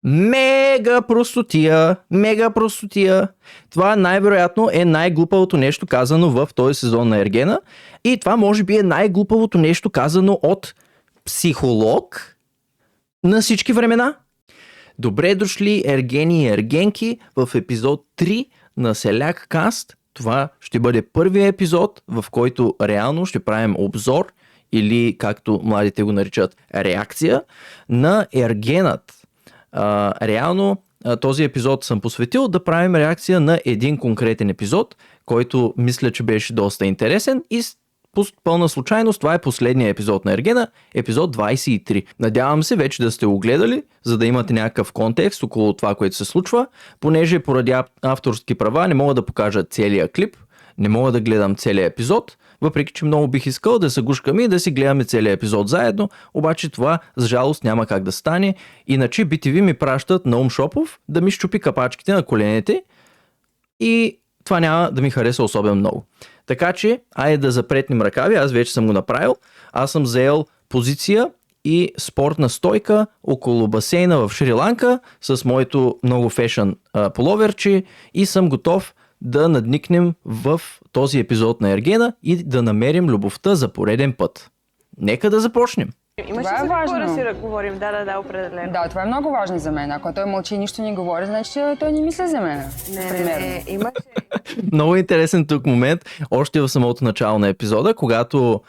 Мега простотия. Това най-вероятно е най-глупавото нещо казано в този сезон на Ергена. И това може би е най-глупавото нещо казано от психолог на всички времена. Добре дошли, ергени и ергенки, в епизод 3 на Селяк Каст. Това ще бъде първият епизод, в който реално ще правим обзор или, както младите го наричат, реакция на Ергенът. Реално този епизод съм посветил да правим реакция на един конкретен епизод, който мисля, че беше доста интересен и по пълна случайност това е последният епизод на Ергена, епизод 23. Надявам се вече да сте го гледали, за да имате някакъв контекст около това, което се случва, понеже поради авторски права не мога да покажа целия клип, не мога да гледам целия епизод, въпреки че много бих искал да се гушкаме и да си гледаме целият епизод заедно, обаче това за жалост няма как да стане, иначе BTV ми пращат Наум Шопов да ми щупи капачките на коленете и това няма да ми хареса особено много. Така че, айде да запретнем ръкави, аз вече съм го направил, аз съм заел позиция и спортна стойка около басейна в Шри-Ланка с моето много фешън пуловерче и съм готов да надникнем в този епизод на Ергена и да намерим любовта за пореден път. Нека да започнем. Имаш ли за какво да си говорим? Да, определено. Да, това е много важно за мен. Ако той мълчи и нищо не говори, значи той не мисли за мен. Не, имаше. Много интересен тук момент, още в самото начало на епизода, когато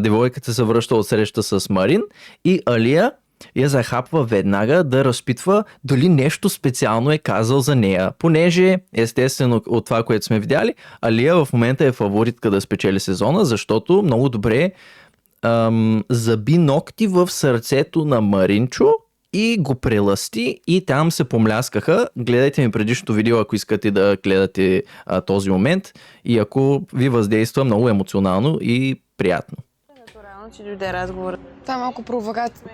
девойката се връща от среща с Марин и Алия я захапва веднага да разпитва дали нещо специално е казал за нея, понеже естествено от това, което сме видяли, Алия в момента е фаворитка да спечели сезона, защото много добре заби ногти в сърцето на Маринчо и го прелъсти и там се помляскаха. Гледайте ми предишното видео, ако искате да гледате този момент и ако ви въздейства много емоционално и приятно. Натурално, че дойде разговор. Това е малко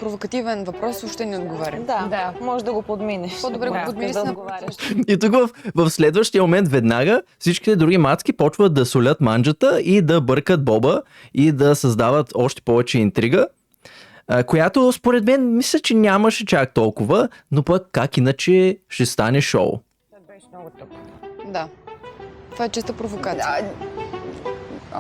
провокативен въпрос, въобще не отговарям. Да, може да го подминеш. По-добре го подминеш да на отговаряш. И тук в следващия момент веднага всичките други мацки почват да солят манджата и да бъркат Боба и да създават още повече интрига, която според мен мисля, че нямаше чак толкова, но пък как иначе ще стане шоу. Това беше много тъпо. Да. Това е чиста провокация.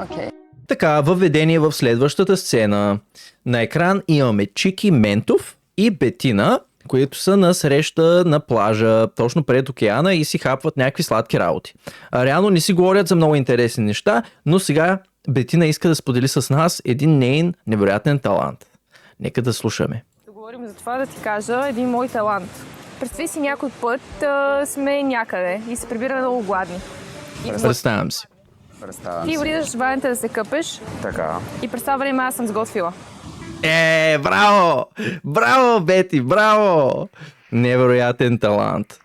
Окей. Така, въведение в следващата сцена. На екран имаме Чики Ментов и Бетина, които са на среща на плажа, точно пред океана и си хапват някакви сладки работи. Реално не си говорят за много интересни неща, но сега Бетина иска да сподели с нас един нейн невероятен талант. Нека да слушаме. Да говорим за това, да ти кажа един мой талант. Представи си някой път сме някъде и се прибираме много гладни. Представям си. Ти влизаш в ваната да се къпеш. Така. И през това време аз съм сготвила. Браво! Браво, Бети, браво! Невероятен талант.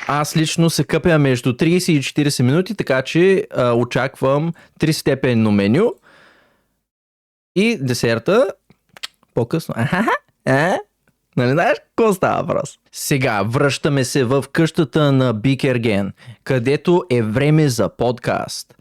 Аз лично се къпя между 30 и 40 минути, така че очаквам 3-степенно меню. И десерта по-късно. Нали знаеш какво става въпрос? Сега връщаме се в къщата на Биг Ерген, където е време за подкаст.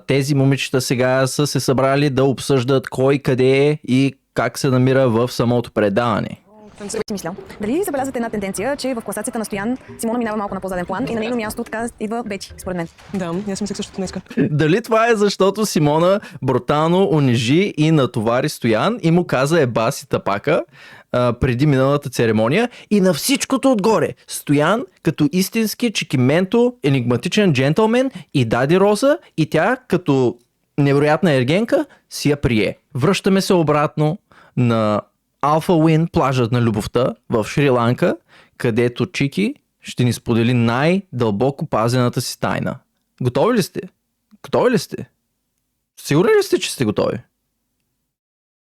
Тези момичета сега са се събрали да обсъждат кой къде е и как се намира в самото предаване. Си мисля. Дали забелязвате една тенденция, че в класацията на Стоян Симона минава малко на по-заден план и на нейно място така идва Бети, според мен? Да, аз мислех същото днеска. Дали това е защото Симона брутално унижи и натовари Стоян и му каза еба си тапака преди миналата церемония и на всичкото отгоре Стоян като истински чикименто, енигматичен джентълмен и даде Роза и тя като невероятна ергенка си я прие. Връщаме се обратно на Алфа Уин, плажът на любовта в Шри-Ланка, където Чики ще ни сподели най-дълбоко пазената си тайна. Готови ли сте? Готови ли сте? Сигурни ли сте, че сте готови?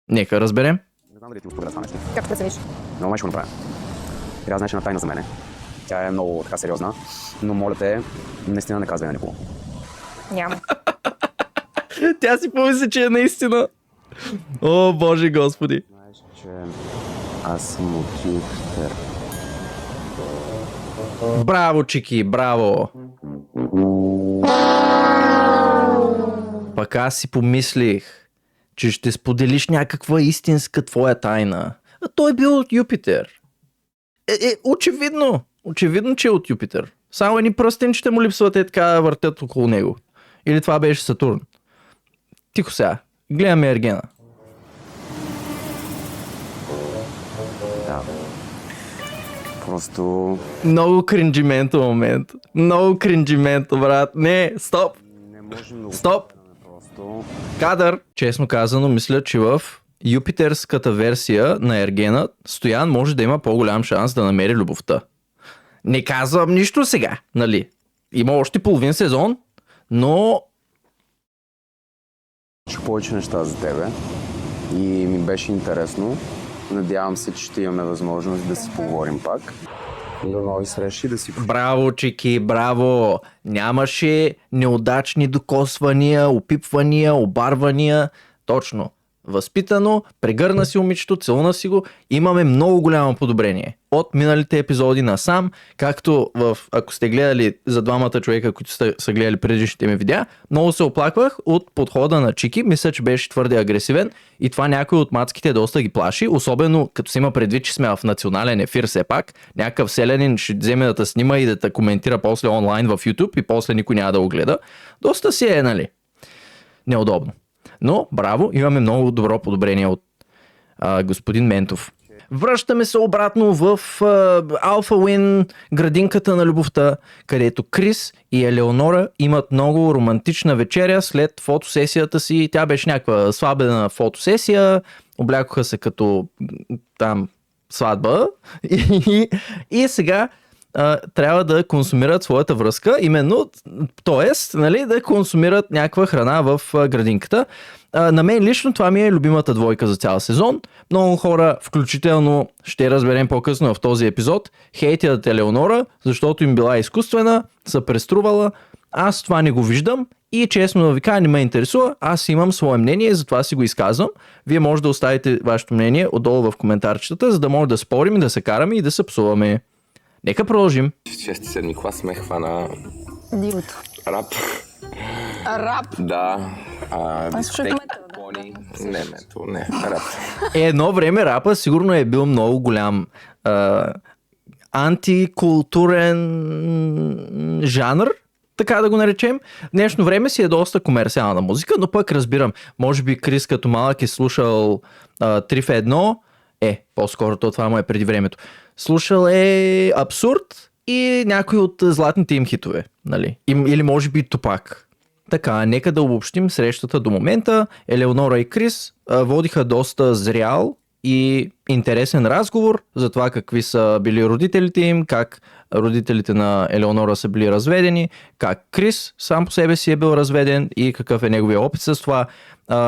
Нека разберем. Не знам дали ти го споделя това нещо. Как прецениш? Но май ще го направя. Трябва да знаеш една тайна за мене. Тя е много така сериозна, но моля те, наистина не казвай на никого. Няма. Тя си помисли, че е наистина. О, Боже Господи. Знаеш, че аз съм от Юпитер. Браво, Чики, браво. Пък аз си помислих, че ще споделиш някаква истинска твоя тайна. А той бил от Юпитер. Очевидно. Очевидно, че е от Юпитер. Само едни пръстенчета му липсват така въртят около него. Или това беше Сатурн. Тихо сега. Гледаме Ергена. Да. Просто Много кринджименто момент. Много кринджименто, брат. Не, стоп. не можем да го Стоп. просто... Кадър. Честно казано, мисля, че в юпитерската версия на Ергена Стоян може да има по-голям шанс да намери любовта. Не казвам нищо сега, нали? Има още половин сезон, но Чух повече неща за тебе и ми беше интересно. Надявам се, че ще имаме възможност да си поговорим пак. До нови срещи, да си... браво, Чики, браво! Нямаше неудачни докосвания, опипвания, обарвания. Точно. Възпитано, прегърна си момичето, целуна си го. Имаме много голямо подобрение. От миналите епизоди насам, както ако сте гледали за двамата човека, които са гледали предишните ми видеа, много се оплаквах от подхода на Чики. Мисля, че беше твърде агресивен и това някой от мацките доста ги плаши, особено като се има предвид, че сме в национален ефир все пак. Някакъв селянин ще вземе да те снима и да те коментира после онлайн в YouTube и после никой няма да го гледа. Доста си е, нали? Неудобно. Но, браво, имаме много добро подобрение от господин Ментов. Връщаме се обратно в Алфа Уин, градинката на любовта, където Крис и Елеонора имат много романтична вечеря след фотосесията си. Тя беше някаква слабена фотосесия, облякоха се като там сватба и сега трябва да консумират своята връзка, именно, т.е. нали, да консумират някаква храна в градинката. На мен лично това ми е любимата двойка за цял сезон. Много хора, включително ще разберем по-късно в този епизод, хейтят Елеонора, защото им била изкуствена, са преструвала. Аз това не го виждам и честно да ви кажа, не ме интересува. Аз имам свое мнение, затова си го изказвам. Вие може да оставите вашето мнение отдолу в коментарчетата, за да може да спорим и да се караме и да се псуваме. Нека продължим. В 6-7 клас ме хвана Дивото. рап. Рап. Да. слушах дискотека, метал, да. пони. Не, мето, не. Рап. Едно време рапа сигурно е бил много голям антикултурен жанр, така да го наречем. В днешно време си е доста комерциална музика, но пък разбирам, може би Крис като малък е слушал 3 в 1, по-скоро това му е преди времето. Слушал е Абсурд и някой от златните им хитове, нали? Или може би Тупак. Така, нека да обобщим срещата до момента. Елеонора и Крис водиха доста зрял и интересен разговор за това какви са били родителите им, как родителите на Елеонора са били разведени, как Крис сам по себе си е бил разведен и какъв е неговия опит с това.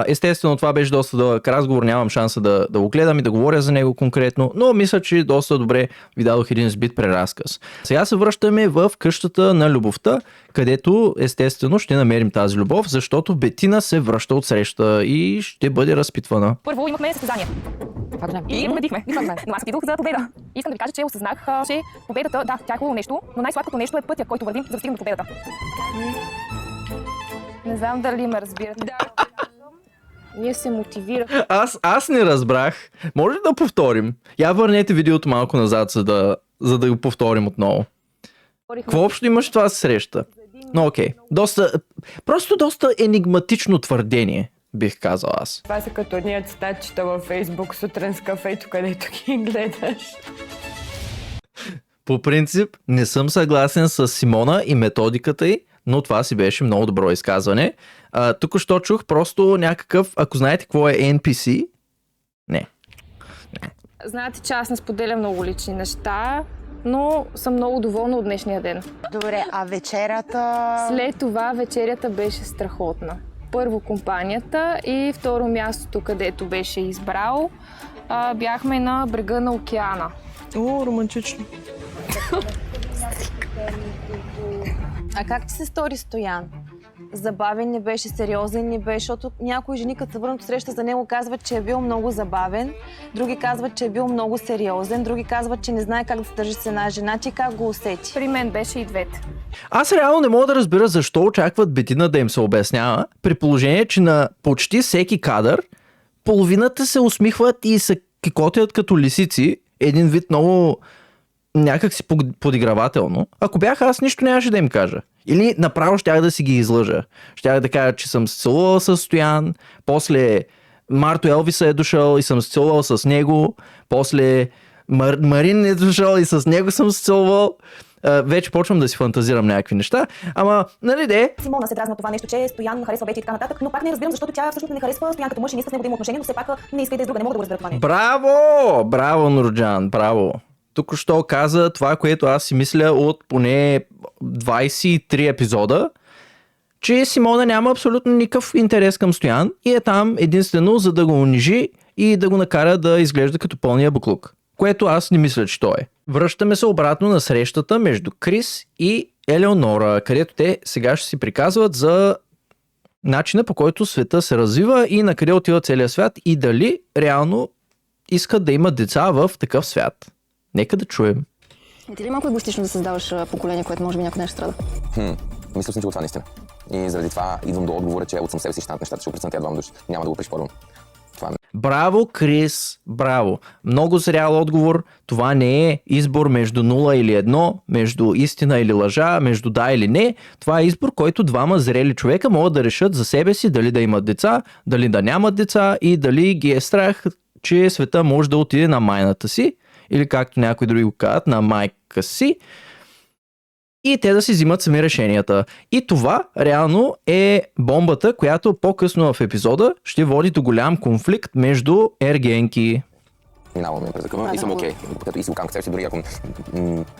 Естествено, това беше доста дълъг разговор, нямам шанса да го гледам и да говоря за него конкретно, но мисля, че доста добре ви дадох един сбит преразказ. Сега се връщаме в къщата на любовта, където естествено ще намерим тази любов, защото Бетина се връща от среща и ще бъде разпитвана. Първо имахме състезание. Това го знам. И победихме. Но аз отидох за победа. Искам да ви кажа, че осъзнах, че победата, да, тя е хубаво нещо, но най-сладкото нещо е пътя, който вървим, за да стигнем до победата. Не знам дали ме разбирате. Да. Ние се мотивирахме. Аз не разбрах. Може ли да повторим? Я върнете видеото малко назад, за да го повторим отново. Какво общо имаш това среща? Но окей. Просто доста енигматично твърдение, бих казал аз. Това са като ние цитатчета във Фейсбук сутрин с кафето, където ги гледаш. По принцип, не съм съгласен с Симона и методиката й, но това си беше много добро изказване. Тук що чух просто някакъв, ако знаете какво е NPC, не. Знаете, че аз не споделям много лични неща, но съм много доволна от днешния ден. Добре, а вечерята... След това вечерята беше страхотна. Първо компанията и второ мястото, където беше избрал, бяхме на брега на океана. О, романтично. А как ти се стори Стоян? Забавен не беше, сериозен не беше, защото някои жени, като се върнат от среща за него, казват, че е бил много забавен, други казват, че е бил много сериозен, други казват, че не знае как да се държи с една жена. Ти как го усети? При мен беше и двете. Аз реално не мога да разбера защо очакват Бетина да им се обяснява, при положение, че на почти всеки кадър половината се усмихват и се кикотят като лисици, един вид много някак си подигравателно. Ако бях аз, нищо нямаше да им кажа. Или направо щях да си ги излъжа. Щях да кажа, че съм се целувал с Стоян, после Марто Елвиса е дошъл и съм се целувал с него, после Марин е дошъл и с него съм се целувал. Вече почвам да си фантазирам някакви неща, ама нали де? Симона се дразна това нещо, че Стоян харесва Бети и така нататък, но пак не разбирам, защото тя всъщност не харесва Стоян като мъж и не иска с него да има отношения, но все пак не иска и да издрога. Не мога да го разбера това нещо. Браво! Браво, Нурджан, браво! Тук що каза това, което аз си мисля от поне 23 епизода, че Симона няма абсолютно никакъв интерес към Стоян и е там единствено за да го унижи и да го накара да изглежда като пълния буклук. Което аз не мисля, че той е. Връщаме се обратно на срещата между Крис и Елеонора, където те сега ще си приказват за начина, по който света се развива и на къде отива целият свят и дали реално искат да имат деца в такъв свят. Нека да чуем. Ти ли малко егоистично да създаваш поколение, което може би някой нещо страда? Мисля съм, че това наистина. И заради това идвам до отговора, че от съм себе си ще станат нещата, ще опрецънтя двама души. Няма да го пришпорвам. Браво, Крис, браво. Много зрял отговор. Това не е избор между 0 или 1, между истина или лъжа, между да или не. Това е избор, който двама зрели човека могат да решат за себе си дали да имат деца, дали да нямат деца и дали ги е страх, че света може да отиде на майната си или както някои други го казват, на майка си. И те да си взимат сами решенията. И това реално е бомбата, която по-късно в епизода ще води до голям конфликт между ергенки. Минаваме през закона и съм окей. Като и си оканка себе си, дори ако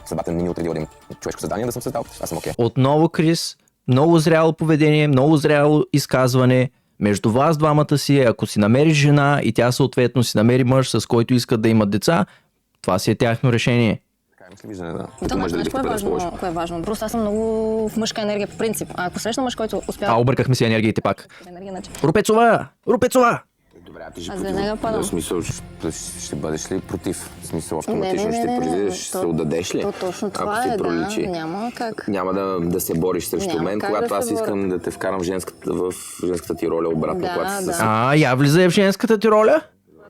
съдбата не ми отредила да им човешко създание да съм създал, аз съм окей. Отново, Крис, много зряло поведение, много зряло изказване. Между вас двамата си, ако си намериш жена и тя съответно си намери мъж, с който искат да имат деца, това си е тяхно решение. Кое е важно? Просто аз съм много в мъжка енергия по принцип. А ако срещна мъж, който успява... Объркахме си енергиите пак. Рупецова! Рупецова! Добре, а ти ще Аз веднага падам. В смисъл, ще бъдеш ли против? В смисъл, автоматично ще произлезеш, ще се отдадеш ли? Точно това ако е, проличи. Няма как. Няма да се бориш срещу мен, когато аз искам да те вкарам в женската ти роля обратно. Я влизай в женската ти роля?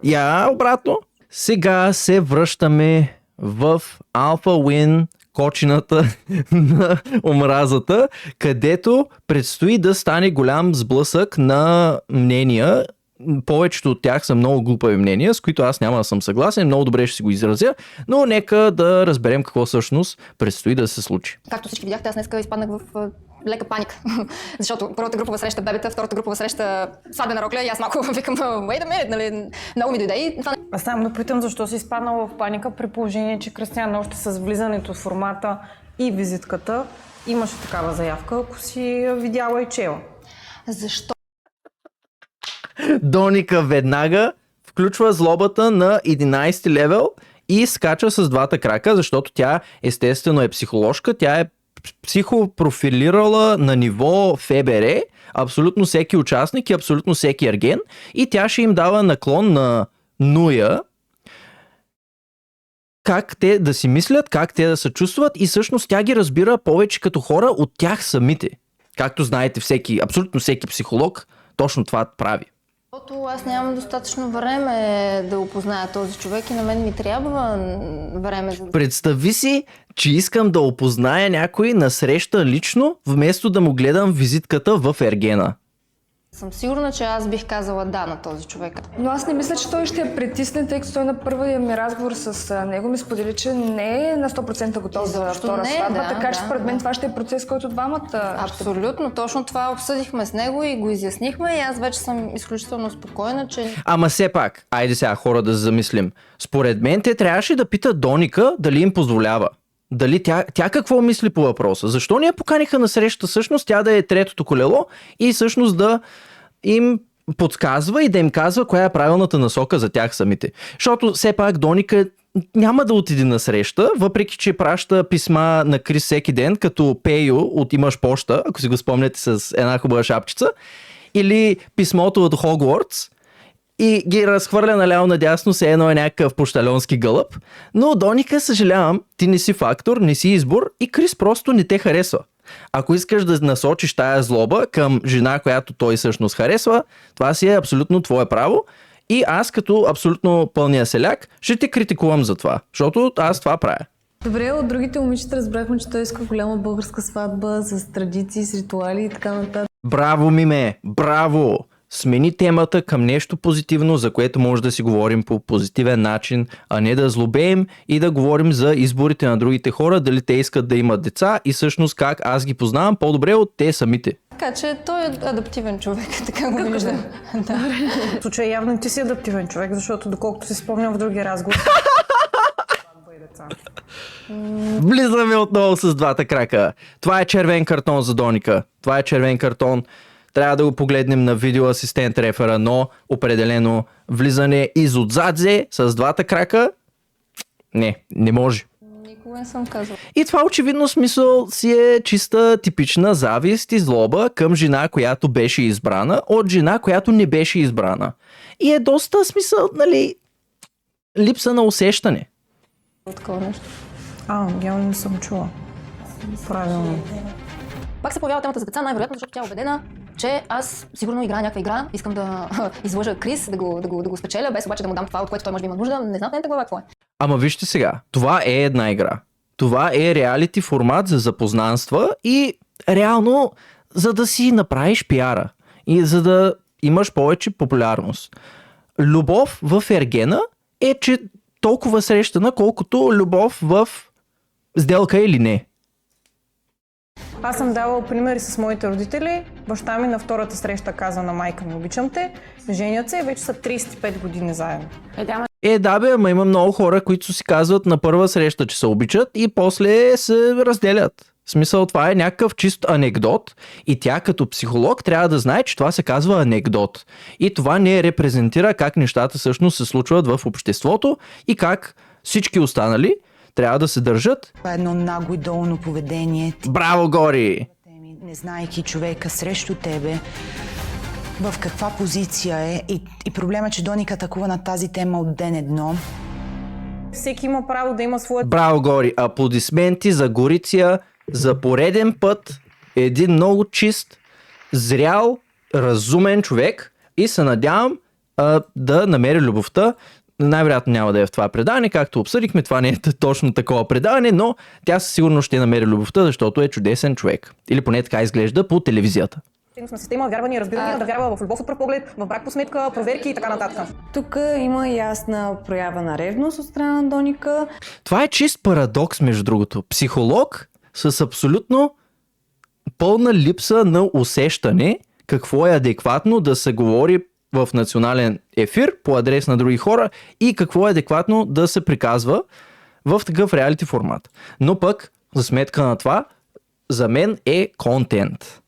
Я обратно? Сега се връщаме в Alpha Win, кочината на омразата, където предстои да стане голям сблъсък на мнения. Повечето от тях са много глупави мнения, с които аз няма да съм съгласен, много добре ще си го изразя, но нека да разберем какво всъщност предстои да се случи. Както всички видяхте, аз днеска изпаднах в лека паника, защото първата групова среща бебета, втората групова среща сватбена рокля и аз малко викам, wait a minute, нали, много ми дойде и това... Аз само да питам защо си изпаднала в паника при положение, че Кристиян още с влизането в формата и визитката имаше такава заявка, ако си видяла и чела. Защо? Доника веднага включва злобата на 11 левел и скача с двата крака, защото тя естествено е психоложка, тя е психопрофилирала на ниво ФБР абсолютно всеки участник и абсолютно всеки ерген и тя ще им дава наклон на нуля как те да си мислят, как те да се чувстват и всъщност тя ги разбира повече като хора от тях самите. Както знаете, абсолютно всеки психолог точно това прави. Защото аз нямам достатъчно време да опозная този човек и на мен ми трябва време за... Представи си, че искам да опозная някой на среща лично, вместо да му гледам визитката в ергена. Съм сигурна, че аз бих казала да на този човек. Но аз не мисля, че той ще я притисне, тъй като той на първия ми разговор с него ми сподели, че не е на 100% готов за втора сватба, така че според мен това ще е процес, който двамата... Абсолютно, точно това обсъдихме с него и го изяснихме и аз вече съм изключително спокойна, че... Ама все пак, айде сега хора да се замислим. Според мен те трябваше да питат Доника дали им позволява. Дали тя какво мисли по въпроса? Защо не я поканиха на среща всъщност тя да е третото колело и всъщност да им подсказва и да им казва коя е правилната насока за тях самите. Защото все пак Доника няма да отиде на среща, въпреки че праща писма на Крис всеки ден, като Пейо от Имаш поща, ако си го спомняте с една хубава шапчица, или писмото от Хогвартс, и ги разхвърля наляво надясно, все едно е някакъв пощальонски гълъб. Но Доника, съжалявам, ти не си фактор, не си избор и Крис просто не те харесва. Ако искаш да насочиш тая злоба към жена, която той всъщност харесва, това си е абсолютно твое право. И аз като абсолютно пълния селяк ще те критикувам за това, защото аз това правя. Добре, от другите момичета разбрахме, че той иска голяма българска сватба с традиции, с ритуали и така нататък. Браво, Миме! Браво! Смени темата към нещо позитивно, за което може да си говорим по позитивен начин, а не да злобеем и да говорим за изборите на другите хора, дали те искат да имат деца и всъщност как аз ги познавам по-добре от те самите. Така че той е адаптивен човек, така го виждам. Да. В случая явно ти си адаптивен човек, защото доколкото си спомням в други разговори. Влизаме отново с двата крака. Това е червен картон за Доника. Това е червен картон. Трябва да го погледнем на видеоасистент рефера, но определено влизане изотзадзе с двата крака. Не може. Никога не съм казвала. И това очевидно смисъл си е чиста типична завист и злоба към жена, която беше избрана от жена, която не беше избрана. И е доста смисъл, нали, липса на усещане. Такова нещо. Явно не съм чула. Правилно. Пак се появява темата за деца, най-вероятно, защото тя е убедена, че аз сигурно играя някаква игра, искам да излъжа Крис, да го спечеля, без обаче да му дам това, от което той може би има нужда. Не знам в нейната глава какво е. Ама вижте сега, това е една игра. Това е реалити формат за запознанства и реално за да си направиш пиара и за да имаш повече популярност. Любов в Ергена е, че толкова срещана, колкото любов в сделка или не. Аз съм давала примери с моите родители. Баща ми на втората среща каза на майка ми: обичам те, женят се и вече са 35 години заедно. Да бе, ама има много хора, които си казват на първа среща, че се обичат и после се разделят. В смисъл, това е някакъв чист анекдот и тя като психолог трябва да знае, че това се казва анекдот. И това не репрезентира как нещата всъщност се случват в обществото и как всички останали трябва да се държат. Това е едно нагло и долно поведение. Браво, Гори! Не знаейки човека срещу тебе, в каква позиция е и проблема, че Доника атакува на тази тема от ден едно. Всеки има право да има своя... Браво, Гори! Аплодисменти за Гориция за пореден път. Един много чист, зрял, разумен човек и се надявам да намери любовта. Най-вероятно няма да е в това предаване, както обсъдихме, това не е точно такова предаване, но тя със сигурност ще намери любовта, защото е чудесен човек. Или поне така изглежда по телевизията. Система, вярвания, разбирания, да вярва в любов от пръв поглед, в брак по сметка, проверки и така нататък. Тук има ясна проява на ревност от страна на Доника. Това е чист парадокс, между другото. Психолог с абсолютно пълна липса на усещане какво е адекватно да се говори в национален ефир по адрес на други хора и какво е адекватно да се приказва в такъв реалити формат. Но пък, за сметка на това, за мен е контент.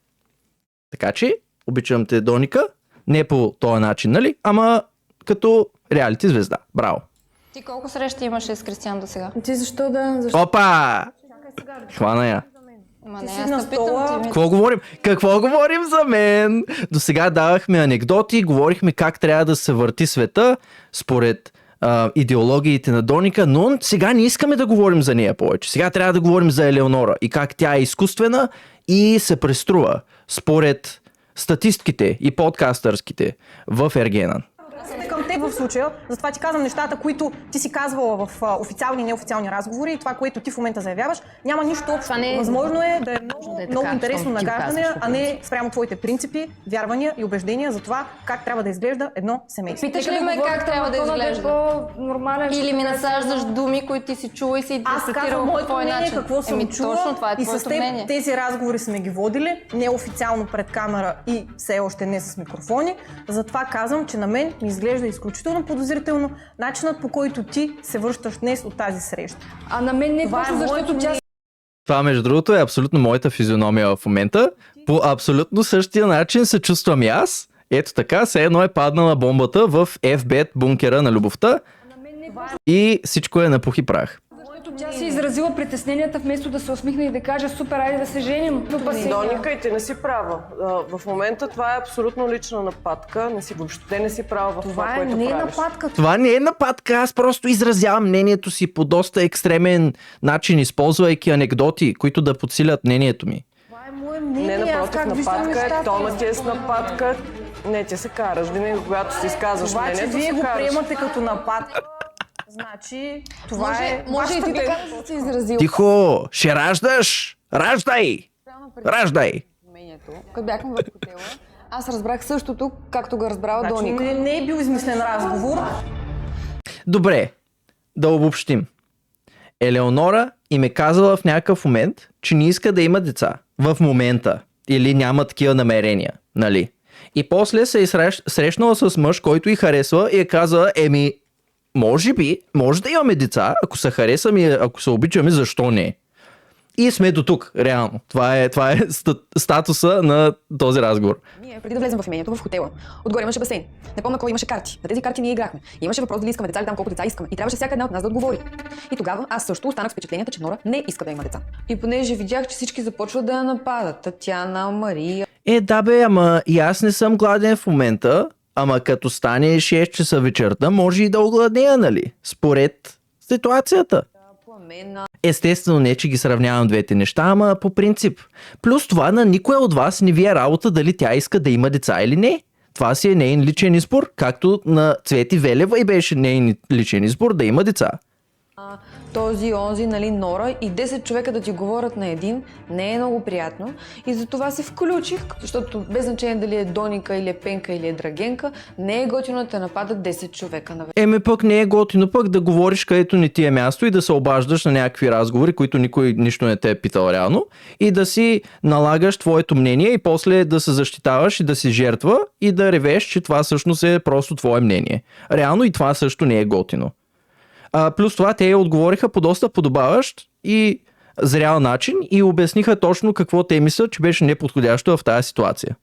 Така че, обичам те, Доника, не по този начин, нали? Ама като реалити звезда. Браво! Ти колко срещи имаше с Кристиан до сега? Ти защо? Опа! Хвана я. Ма не, аз те питам. Какво говорим за мен? До сега давахме анекдоти, говорихме как трябва да се върти света според идеологиите на Доника, но сега не искаме да говорим за нея повече. Сега трябва да говорим за Елеонора и как тя е изкуствена и се преструва според статистките и подкастърските в Ергена. Към теб в случая, затова ти казвам нещата, които ти си казвала в официални и неофициални разговори и това, което ти в момента заявяваш, няма нищо общо. Възможно е да е много интересно нагаждане, а не спрямо твоите принципи, вярвания и убеждения за това как трябва да изглежда едно семейство. Питаш ли ме как трябва да изглежда? Или ми насаждаш думи, които ти си чула и си интерпретирала по твой начин? Какво съм чула точно това е и твоето с теб мнение. тези разговори сме ги водили неофициално пред камера и все още не с микрофони. Затова казвам, че на мен ми изглежда изключително подозрително начинът, по който ти се връщаш днес от тази среща. А на мен не това точно, защото тя... Това, между другото, е абсолютно моята физиономия в момента. По абсолютно същия начин се чувствам и аз. Ето така, все едно е паднала бомбата в FBET бункера на любовта и всичко е на пух и прах. Тя си изразила притесненията, вместо да се усмихне и да каже: супер, айде да се женим. Доника, и ти не си права. В момента това е абсолютно лична нападка. Въобще не си права в това, което правиш. Това не е нападка. Това не е нападка, аз просто изразявам мнението си по доста екстремен начин, използвайки анекдоти, които да подсилят мнението ми. Това е мое мнение. Не, напротив, нападка е, тона ти е с нападка. Не, ти се караш. Винаги, когато си изказваш мнението, вие го приемате като нападка. Значи, това е Може и ти вашата така да се изразил. Тихо! Ще раждаш! Раждай! Раждай! Като бяхме в хотела, аз разбрах същото, както го разбрала Значи, Доника. не е бил измислен разговор. Добре, да обобщим. Елеонора им е казала в някакъв момент, че не иска да има деца. В момента. Или няма такива намерения. Нали? И после се е срещнала с мъж, който й харесва и е казала, може би, може да имаме деца, ако се харесаме, ако се обичаме, защо не? И сме до тук, реално. Това е статуса на този разговор. Ние, преди да влезем в имението, в хотела, отгоре имаше басейн. Не помня кой имаше карти. На тези карти ние играхме. Имаше въпрос дали искаме деца или там колко деца искаме. И трябваше всяка една от нас да отговори. И тогава аз също останах с впечатлението, че Нора не иска да има деца. И понеже видях, че всички започват да я нападат. Татяна, Мария. Да бе, ама и аз не съм гладен в момента, ама като стане 6 часа вечерта, може и да огладнея, нали? Според ситуацията. Естествено не, че ги сравнявам двете неща, ама по принцип. Плюс това на никоя от вас не ви е работа дали тя иска да има деца или не. Това си е нейн личен избор, както на Цвети Велева и беше нейн личен избор да има деца. Този, онзи, нали, Нора и 10 човека да ти говорят на един не е много приятно. И затова се включих, защото без значение дали е Доника или е Пенка или е Драгенка, не е готино да те нападат 10 човека на Пък не е готино пък да говориш където не ти е място и да се обаждаш на някакви разговори, които никой нищо не те е питал реално и да си налагаш твоето мнение и после да се защитаваш и да си жертва и да ревеш, че това всъщност е просто твое мнение. Реално и това също не е готино. Плюс това те я отговориха по доста подобаващ и зрял начин и обясниха точно какво те мислят, че беше неподходящо в тази ситуация.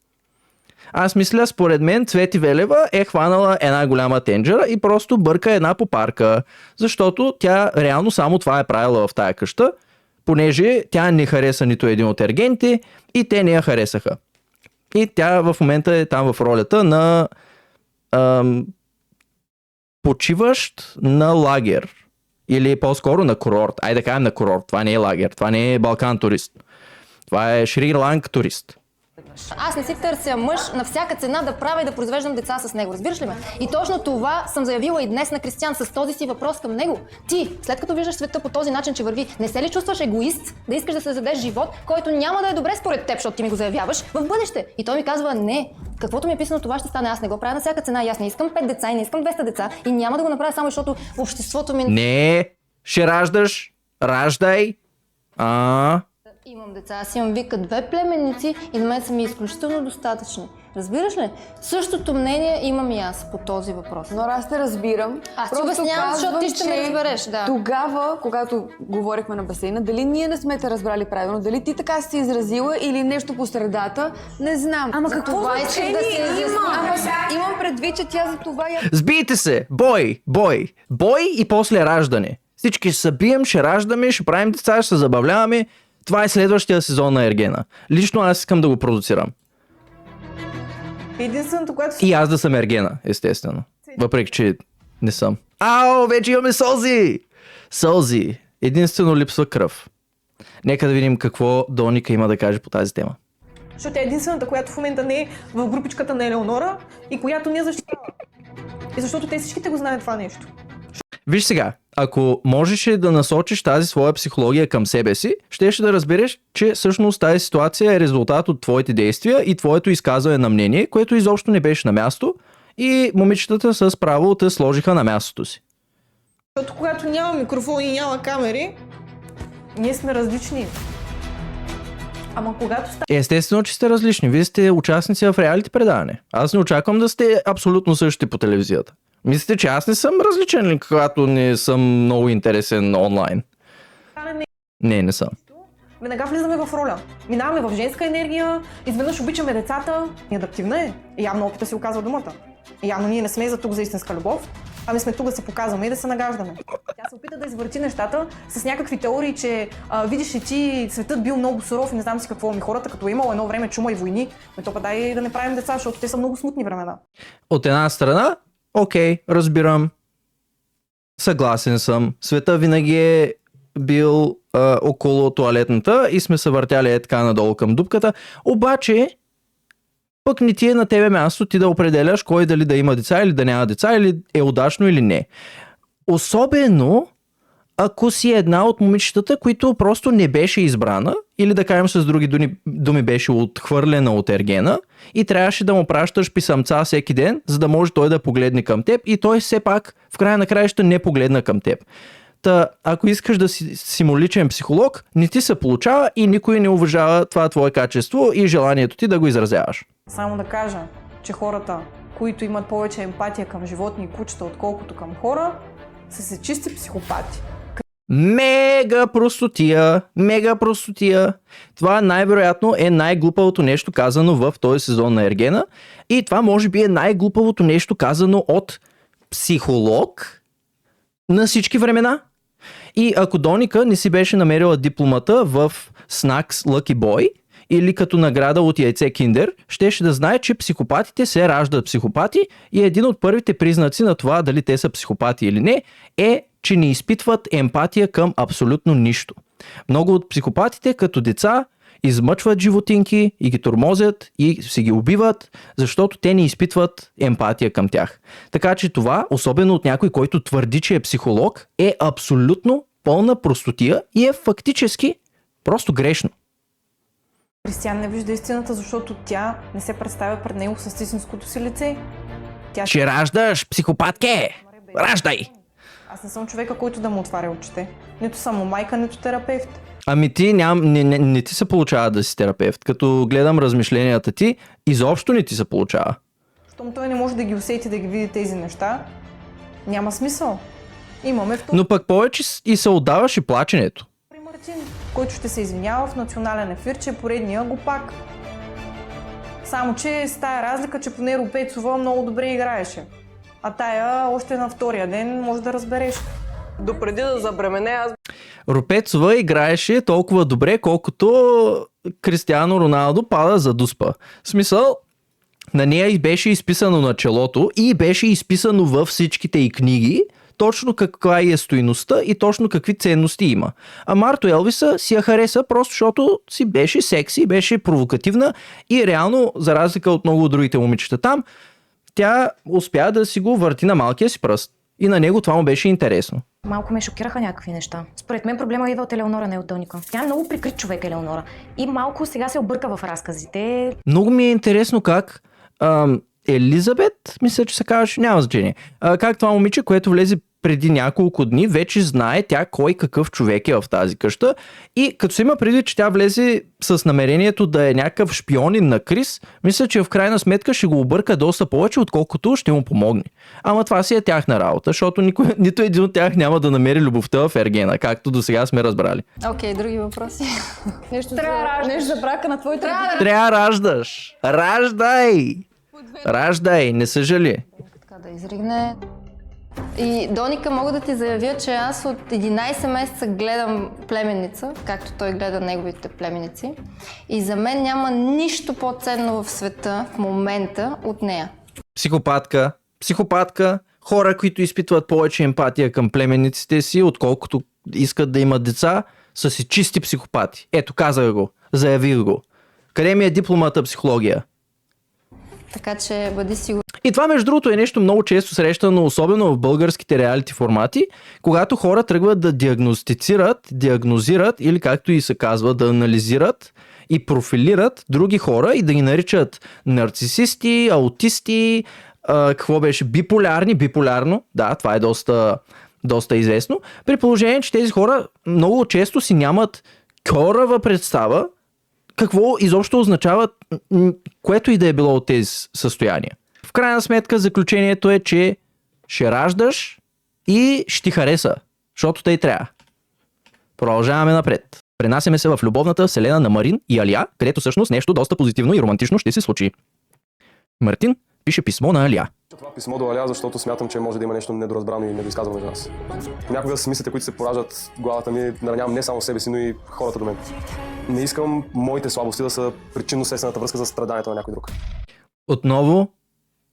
Аз мисля, според мен Цвети Велева е хванала една голяма тенджера и просто бърка една попарка, защото тя реално само това е правила в тая къща, понеже тя не хареса нито един от ергените и те не я харесаха. И тя в момента е там в ролята на почиващ на лагер. Или по-скоро на курорт. Айде да кажем на курорт. Това не е лагер. Това не е Балкан турист. Това е Шри-Ланк турист. Аз не си търся мъж на всяка цена да правя и да произвеждам деца с него. Разбираш ли ме? И точно това съм заявила и днес на Кристиан с този си въпрос към него. Ти, след като виждаш света по този начин, че върви, не се ли чувстваш егоист да искаш да създадеш живот, който няма да е добре според теб, защото ти ми го заявяваш в бъдеще? И той ми казва не. Каквото ми е писано, това ще стане. Аз не го правя на всяка цена. И аз не искам 5 деца и не искам 200 деца и няма да го направя само защото обществото ми... Не, ще раждаш. Раждай. Имам деца, аз имам вика 2 племенници и на мен са ми изключително достатъчни. Разбираш ли? Същото мнение имам и аз по този въпрос. Но аз те разбирам. Аз ти обяснявам, защото ти ще ме разбереш. Да. Тогава, когато говорихме на басейна, дали ние не сме те разбрали правилно, дали ти така си се изразила или нещо по средата, не знам. Ама какво значение има? Имам предвид, че тя за това Сбийте се! Бой и после раждане. Всички ще се бием, ще раждаме, ще правим деца, ще се забавляваме. Това е следващия сезон на Ергена. Лично аз искам да го продуцирам. Единственото, което... И аз да съм Ергена, естествено. Въпреки, че не съм. Вече имаме сълзи! Сълзи. Единствено липсва кръв. Нека да видим какво Доника има да каже по тази тема. Защото тя е единствената, която в момента не е в групичката на Елеонора и която не защитава. И защото те всичките го знаят това нещо. Виж сега, ако можеше да насочиш тази своя психология към себе си, щеше да разбереш, че всъщност тази ситуация е резултат от твоите действия и твоето изказване на мнение, което изобщо не беше на място и момичетата с право те сложиха на мястото си. Защото когато няма микрофон и няма камери, ние сме различни. Ама когато става... Естествено, че сте различни. Вие сте участници в реалити предаване. Аз не очаквам да сте абсолютно същите по телевизията. Мислите, че аз не съм различен ли, когато не съм много интересен онлайн? Не съм. Веднага влизаме в роля. Минаваме в женска енергия, изведнъж обичаме децата. И адаптивна е. Явно опита си оказва думата. Явно ние не сме за тук за истинска любов, ами сме тук да се показваме и да се нагаждаме. Тя се опита да извърти нещата с някакви теории, че видиш ли ти, светът бил много суров и не знам си какво. Хората, като е имало едно време чума и войни, то дай да не правим деца, защото те са много смутни времена. От една страна, окей, разбирам. Съгласен съм. Света винаги е бил около тоалетната и сме се въртяли така надолу към дупката. Обаче, пък не ти е на тебе място ти да определяш кой дали да има деца или да няма деца, или е удачно или не. Особено ако си една от момичетата, които просто не беше избрана, или да кажем с други думи беше отхвърлена от Ергена и трябваше да му пращаш писъмца всеки ден, за да може той да погледне към теб и той все пак в края на краища не погледна към теб. Та, ако искаш да си символичен психолог, не ти се получава и никой не уважава това твое качество и желанието ти да го изразяваш. Само да кажа, че хората, които имат повече емпатия към животни и кучета, отколкото към хора, са се чисти психопати. Мега простотия. Това най-вероятно е най-глупавото нещо казано в този сезон на Ергена и това може би е най-глупавото нещо казано от психолог на всички времена. И ако Доника не си беше намерила дипломата в Snacks Lucky Boy или като награда от яйце Киндер, щеше да знае, че психопатите се раждат психопати и един от първите признаци на това дали те са психопати или не е, че не изпитват емпатия към абсолютно нищо. Много от психопатите като деца измъчват животинки и ги тормозят и си ги убиват, защото те не изпитват емпатия към тях. Така че това, особено от някой, който твърди, че е психолог, е абсолютно пълна простотия и е фактически просто грешно. Кристиан не вижда истината, защото тя не се представя пред него с истинското си лице. Че раждаш, психопатке! Раждай! Аз не съм човека, който да му отваря очите. Нито съм му майка, нито терапевт. Ами ти не ти се получава да си терапевт. Като гледам размишленията ти, изобщо не ти се получава. Щом той не може да ги усети, да ги види тези неща, няма смисъл. Имаме втори. Но пък повече и се отдаваш и плаченето. Мартин, който ще се извинява в национален ефир, че е поредния глупак. Само че с тая разлика, че поне Рупецова много добре играеше. А тая още на втория ден може да разбереш. Допреди да забремене, аз... Рупецова играеше толкова добре, колкото Кристиано Роналдо пада за дуспа. В смисъл, на нея и беше изписано на челото и беше изписано във всичките й книги точно каква е стойността и точно какви ценности има. А Марто Елвиса си я хареса просто защото си беше секси, беше провокативна и реално, за разлика от много от другите момичета там, тя успя да си го върти на малкия си пръст. И на него това му беше интересно. Малко ме шокираха някакви неща. Според мен проблема идва от Елеонора, не от Доника. Тя е много прикрит човек, Елеонора. И малко сега се обърка в разказите. Много ми е интересно как Елизабет, мисля, че се казваше, няма значение. Как това момиче, което влезе преди няколко дни, вече знае тя кой какъв човек е в тази къща и като се има предвид, че тя влезе с намерението да е някакъв шпионин на Крис, мисля, че в крайна сметка ще го обърка доста повече, отколкото ще му помогне. Ама това си е тяхна работа, защото нито един от тях няма да намери любовта в Ергена, както до сега сме разбрали. Окей, други въпроси? Нещо за брака на твоите... Трябва раждаш! Раждай, не съжали. Така да изригне. И Доника, мога да ти заявя, че аз от 11 месеца гледам племенница, както той гледа неговите племенници. И за мен няма нищо по-ценно в света в момента от нея. Психопатка, хора, които изпитват повече емпатия към племенниците си, отколкото искат да имат деца, са си чисти психопати. Ето, казах го, заявих го. Къде ми е дипломата психология? Така че бъди сигурен. И това, между другото, е нещо много често срещано, особено в българските реалити формати, когато хора тръгват да диагнозират или както и се казва, да анализират и профилират други хора и да ги наричат нарцисисти, аутисти, какво беше, биполярно, да, това е доста известно, при положение, че тези хора много често си нямат корава представа какво изобщо означава което и да е било от тези състояния. В крайна сметка заключението е, че ще раждаш и ще ти хареса, защото тъй трябва. Продължаваме напред. Пренасяме се в любовната вселена на Марин и Алия, където всъщност нещо доста позитивно и романтично ще се случи. Мартин пише писмо на Алия. Това писмо до Алия, защото смятам, че може да има нещо недоразбрано и недоизказано между нас. Някога с мислите, които се пораждат в главата ми, наранявам не само себе си, но и хората до мен. Не искам моите слабости да са причинно-следствената връзка за страданието на някой друг. Отново,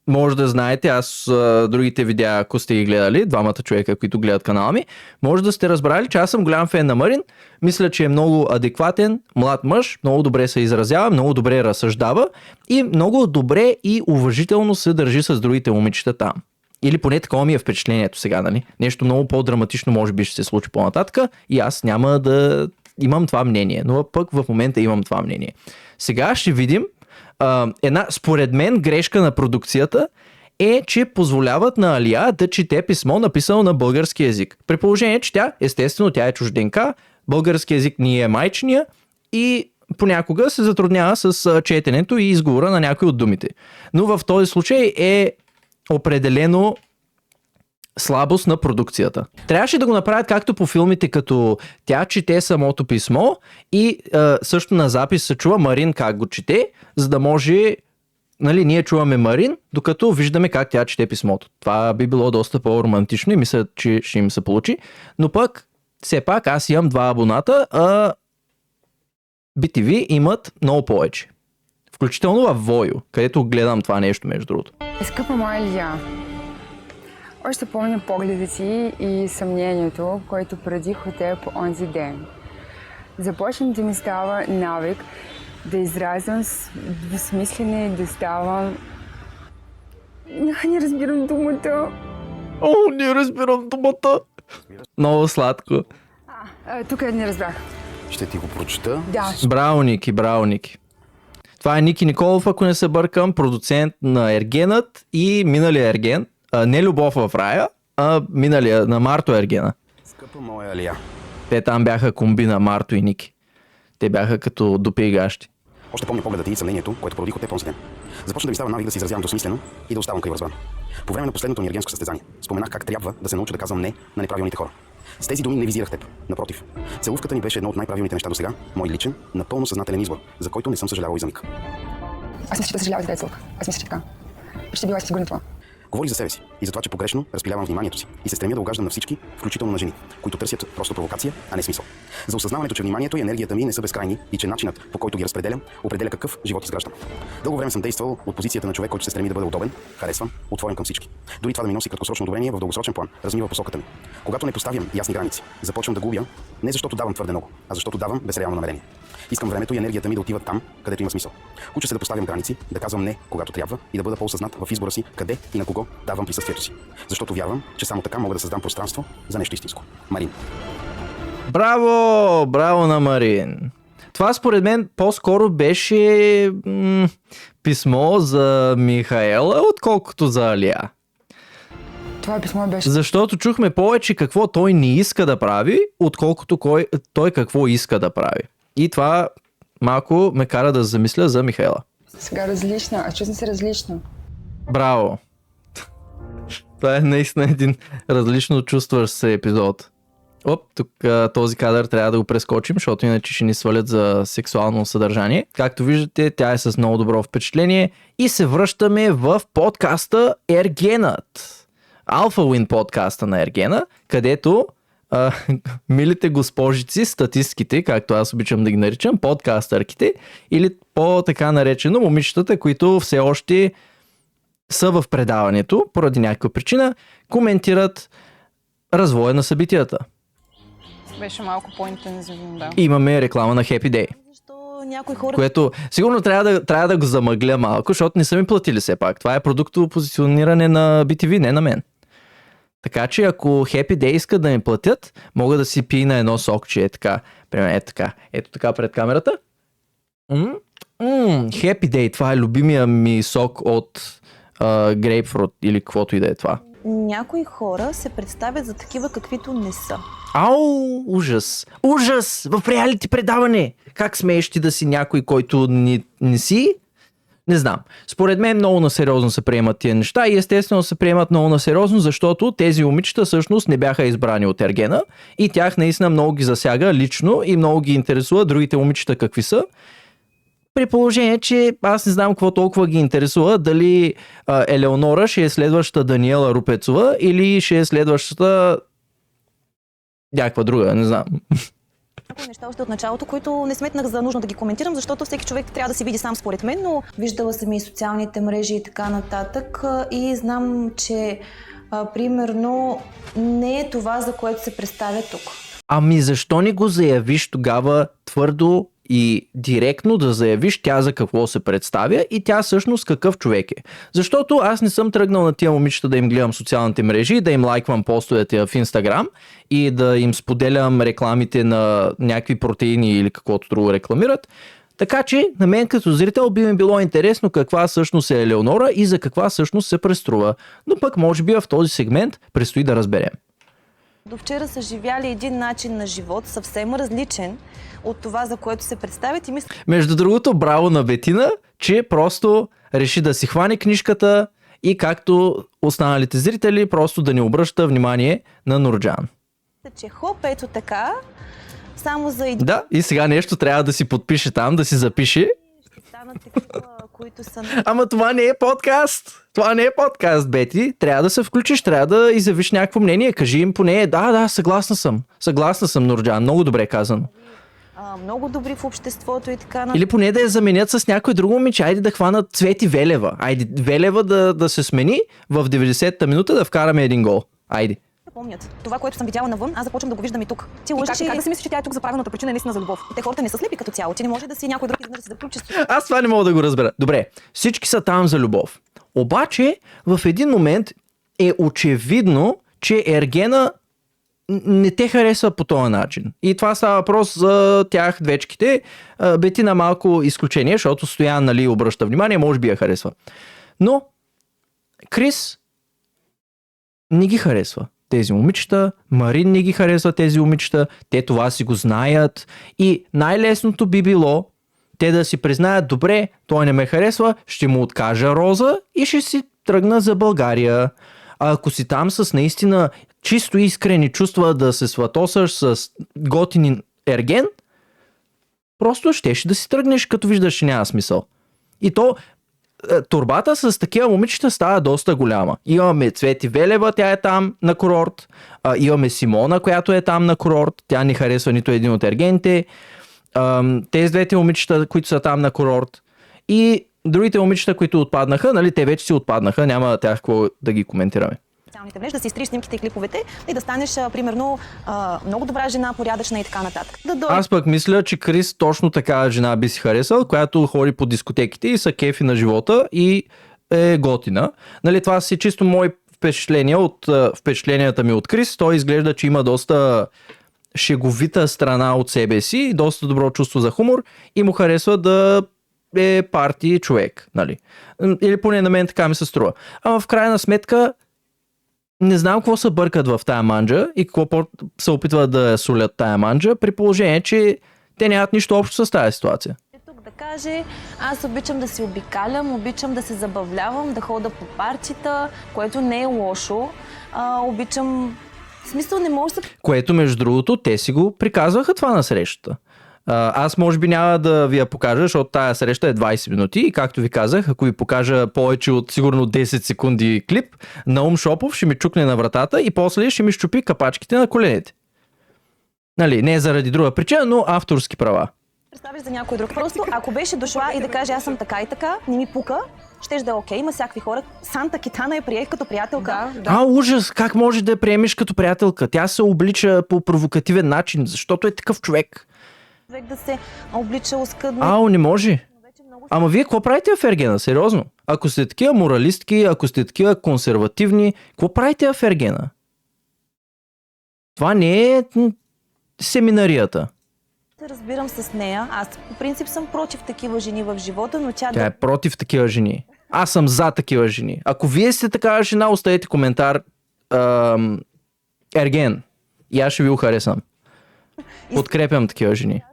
може да знаете, аз другите видеа, ако сте ги гледали, двамата човека, които гледат канала ми, може да сте разбрали, че аз съм голям фен на Марин. Мисля, че е много адекватен, млад мъж, много добре се изразява, много добре разсъждава и много добре и уважително се държи с другите момичета там. Или поне такова ми е впечатлението сега, нали? Нещо много по-драматично може би ще се случи по-нататък и аз няма да имам това мнение, но пък в момента имам това мнение. Сега ще видим една, според мен, грешка на продукцията е, че позволяват на Алия да чете писмо, написано на български език. При положение, че тя е чужденка, български език ни е майчиния и понякога се затруднява с четенето и изговора на някои от думите. Но в този случай е определено слабост на продукцията. Трябваше да го направят както по филмите, като тя чете самото писмо и също на запис се чува Марин как го чете, за да може, нали, ние чуваме Марин, докато виждаме как тя чете писмото. Това би било доста по-романтично и мисля, че ще им се получи. Но пък, все пак аз имам 2 абоната, а BTV имат много повече. Включително в Войо, където гледам това нещо, между другото. Скъпа моя Лия, още помня погледа ти и съмнението, което предих от теб онзи ден. Започна да ми става навик да изразвам двусмислене и да ставам... Не разбирам думата. Не разбирам думата. Много сладко. Тук не разбрах. Ще ти го прочета. Да. Браво, Ники. Това е Ники Николов, ако не се бъркам, продуцент на Ергенът и миналия Ерген. Не Любов в рая, а миналия на Марто Ергена. Скъпа моя Алия. Те там бяха комбина Марто и Ники. Те бяха като дупи и гащи. Още помня погледа ти и съмнението, което породих от теб онзи ден. Започна да ми става навик да се изразявам двусмислено и да оставам криворазбран. По време на последното ни ергенско състезание споменах как трябва да се науча да казвам не на неправилните хора. С тези думи не визирах теб. Напротив, целувката ни беше едно от най-правилните неща до сега, мой личен, напълно съзнателен избор, за който не съм съжалявал и за миг. Аз мисля, че да съжалявах за тази целка. Аз мисля, че така. Ще била сигурна това. Говори за себе си и за това, че погрешно разпилявам вниманието си и се стремя да угаждам на всички, включително на жени, които търсят просто провокация, а не смисъл. За осъзнаването, че вниманието и енергията ми не са безкрайни и че начинът, по който ги разпределям, определя какъв живот изграждам. Дълго време съм действал от позицията на човек, който се стреми да бъде удобен, харесван, отворен към всички. Дори това да ми носи краткосрочно одобрение, в дългосрочен план размива посоката ми. Когато не поставям ясни граници, започвам да губя, не защото давам твърде много, а защото давам без реално намерение. Искам времето и енергията ми да отиват там, където има смисъл. Уча се да поставям граници, да казвам не, когато трябва и да бъда по-осъзнат в избора си къде и на кого давам присъствието си. Защото вярвам, че само така мога да създам пространство за нещо истинско. Марин. Браво на Марин. Това според мен по-скоро беше писмо за Михаела, отколкото за Алия. Това писмо беше... Защото чухме повече какво той не иска да прави, отколкото той какво иска да прави. И това малко ме кара да замисля за Михаела. Сега различна, а чувствам се различно. Браво! Това е наистина един различно чувстващ се епизод. Тук този кадър трябва да го прескочим, защото иначе ще ни свалят за сексуално съдържание. Както виждате, тя е с много добро впечатление и се връщаме в подкаста Ергенът. Alpha Win подкаста на Ергена, където милите госпожици, статистките, както аз обичам да ги наричам, подкастърките, или по-така наречено момичетата, които все още са в предаването, поради някаква причина, коментират развоя на събитията. Беше малко по-интензивно, да. Имаме реклама на Happy Day. Някои хора... Което сигурно трябва да го замъгля малко, защото не са ми платили все пак. Това е продуктово позициониране на BTV, не на мен. Така че ако Happy Day искат да ми платят, мога да си пия на едно сокче, така. Примерно, ето така пред камерата. Happy Day, това е любимия ми сок от грейпфрут или каквото и да е това. Някои хора се представят за такива, каквито не са. Ау, ужас! Ужас! В реалити предаване! Как смееш ти да си някой, който не си? Не знам. Според мен много насериозно се приемат тия неща и естествено се приемат много насериозно, защото тези момичета всъщност не бяха избрани от Ергена и тях наистина много ги засяга лично и много ги интересува другите момичета какви са. При положение, че аз не знам какво толкова ги интересува, дали Елеонора ще е следващата Даниела Рупецова или ще е следващата някаква друга, не знам. Някои неща още от началото, които не сметнах за нужно да ги коментирам, защото всеки човек трябва да си види сам според мен, но виждала съм и социалните мрежи и така нататък и знам, че примерно не е това, за което се представя тук. Ами защо не го заявиш тогава твърдо и директно да заявиш тя за какво се представя и тя всъщност какъв човек е. Защото аз не съм тръгнал на тия момичета да им гледам социалните мрежи, да им лайквам постовете в Инстаграм и да им споделям рекламите на някакви протеини или каквото друго рекламират. Така че на мен като зрител би ми било интересно каква всъщност е Елеонора и за каква всъщност се преструва. Но пък може би в този сегмент предстои да разберем. До вчера са живяли един начин на живот, съвсем различен от това, за което се представят и мисля... Между другото, браво на Бетина, че просто реши да си хване книжката и както останалите зрители, просто да не обръща внимание на Нурджан. Че хоп, ето така, само за един... Да, и сега нещо трябва да си подпише там, да си запише. Станат такива, които са... Ама това не е подкаст! Това не е подкаст, Бети. Трябва да се включиш, трябва да изявиш някакво мнение. Кажи им поне, да, съгласна съм. Съгласна съм, Нурджан. Много добре казано. Много добри в обществото и така. Или поне да я заменят с някой друго момиче. Айде да хванат Цвети Велева. Айде Велева да се смени в 90-та минута да вкараме един гол. Айде. Помнят. Това, което съм видяла навън, аз започвам да го виждам и тук. Ти лъжеш как да си мислиш, че тя е тук за правилната причина, наистина за любов. И те хората не са слепи като цяло, че не може да си някой друг да си заключи. Аз това не мога да го разбера. Добре, всички са там за любов. Обаче, в един момент е очевидно, че Ергена не те харесва по този начин. И това става въпрос за тях двечките. Бетина малко изключение, защото Стоян, нали, обръща внимание, може би я харесва. Но Крис не ги харесва тези момичета, Марин не ги харесва тези момичета, те това си го знаят и най-лесното би било те да си признаят, добре, той не ме харесва, ще му откажа Роза и ще си тръгна за България. А ако си там с наистина чисто искрени чувства да се сватосаш с готин Ерген, просто щеш да си тръгнеш, като виждаш, че няма смисъл. И то турбата с такива момичета става доста голяма. Имаме Цвети Велева, тя е там на курорт. Имаме Симона, която е там на курорт. Тя не харесва нито един от ергените. Тези двете момичета, които са там на курорт. И другите момичета, които отпаднаха, нали, те вече си отпаднаха, няма тях какво да ги коментираме. Социалните мрежи, да си изтриш снимките и клиповете и да станеш, примерно, много добра жена, порядъчна и така нататък. Аз пък мисля, че Крис точно такава жена би си харесал, която ходи по дискотеките и са кефи на живота и е готина. Нали, това си чисто мои впечатления от впечатленията ми от Крис. Той изглежда, че има доста шеговита страна от себе си, доста добро чувство за хумор и му харесва да е парти човек. Нали. Или поне на мен така ми се струва. Ама в крайна сметка не знам какво се бъркат в тая манджа и какво се опитват да солят тая манджа, при положение, че те нямат нищо общо с тази ситуация. Тук да каже, аз обичам да си обикалям, обичам да се забавлявам, да хода по парчета, което не е лошо. Обичам... В смисъл не може да... Което, между другото, те си го приказваха това на срещата. Аз може би няма да ви я покажа, защото тая среща е 20 минути и както ви казах, ако ви покажа повече от сигурно 10 секунди клип, Наум Шопов ще ми чукне на вратата и после ще ми щупи капачките на коленете. Нали, не заради друга причина, но авторски права. Представиш за някой друг. Просто ако беше дошла и да каже аз съм така и така, не ми пука, щеш да е окей. Има всякакви хора. Санта Китана я приех като приятелка. Да. Ужас! Как може да я приемеш като приятелка? Тя се облича по провокативен начин, защото е такъв човек. Човек да се облича оскъдно. Не може. Ама вие какво правите в Ергена? Сериозно? Ако сте такива моралистки, ако сте такива консервативни, какво правите в Ергена? Това не е семинарията. Разбирам с нея. Аз по принцип съм против такива жени в живота, но тя е против такива жени. Аз съм за такива жени. Ако вие сте такава жена, оставете коментар Ерген. И аз ще ви го харесам. Подкрепям такива жени.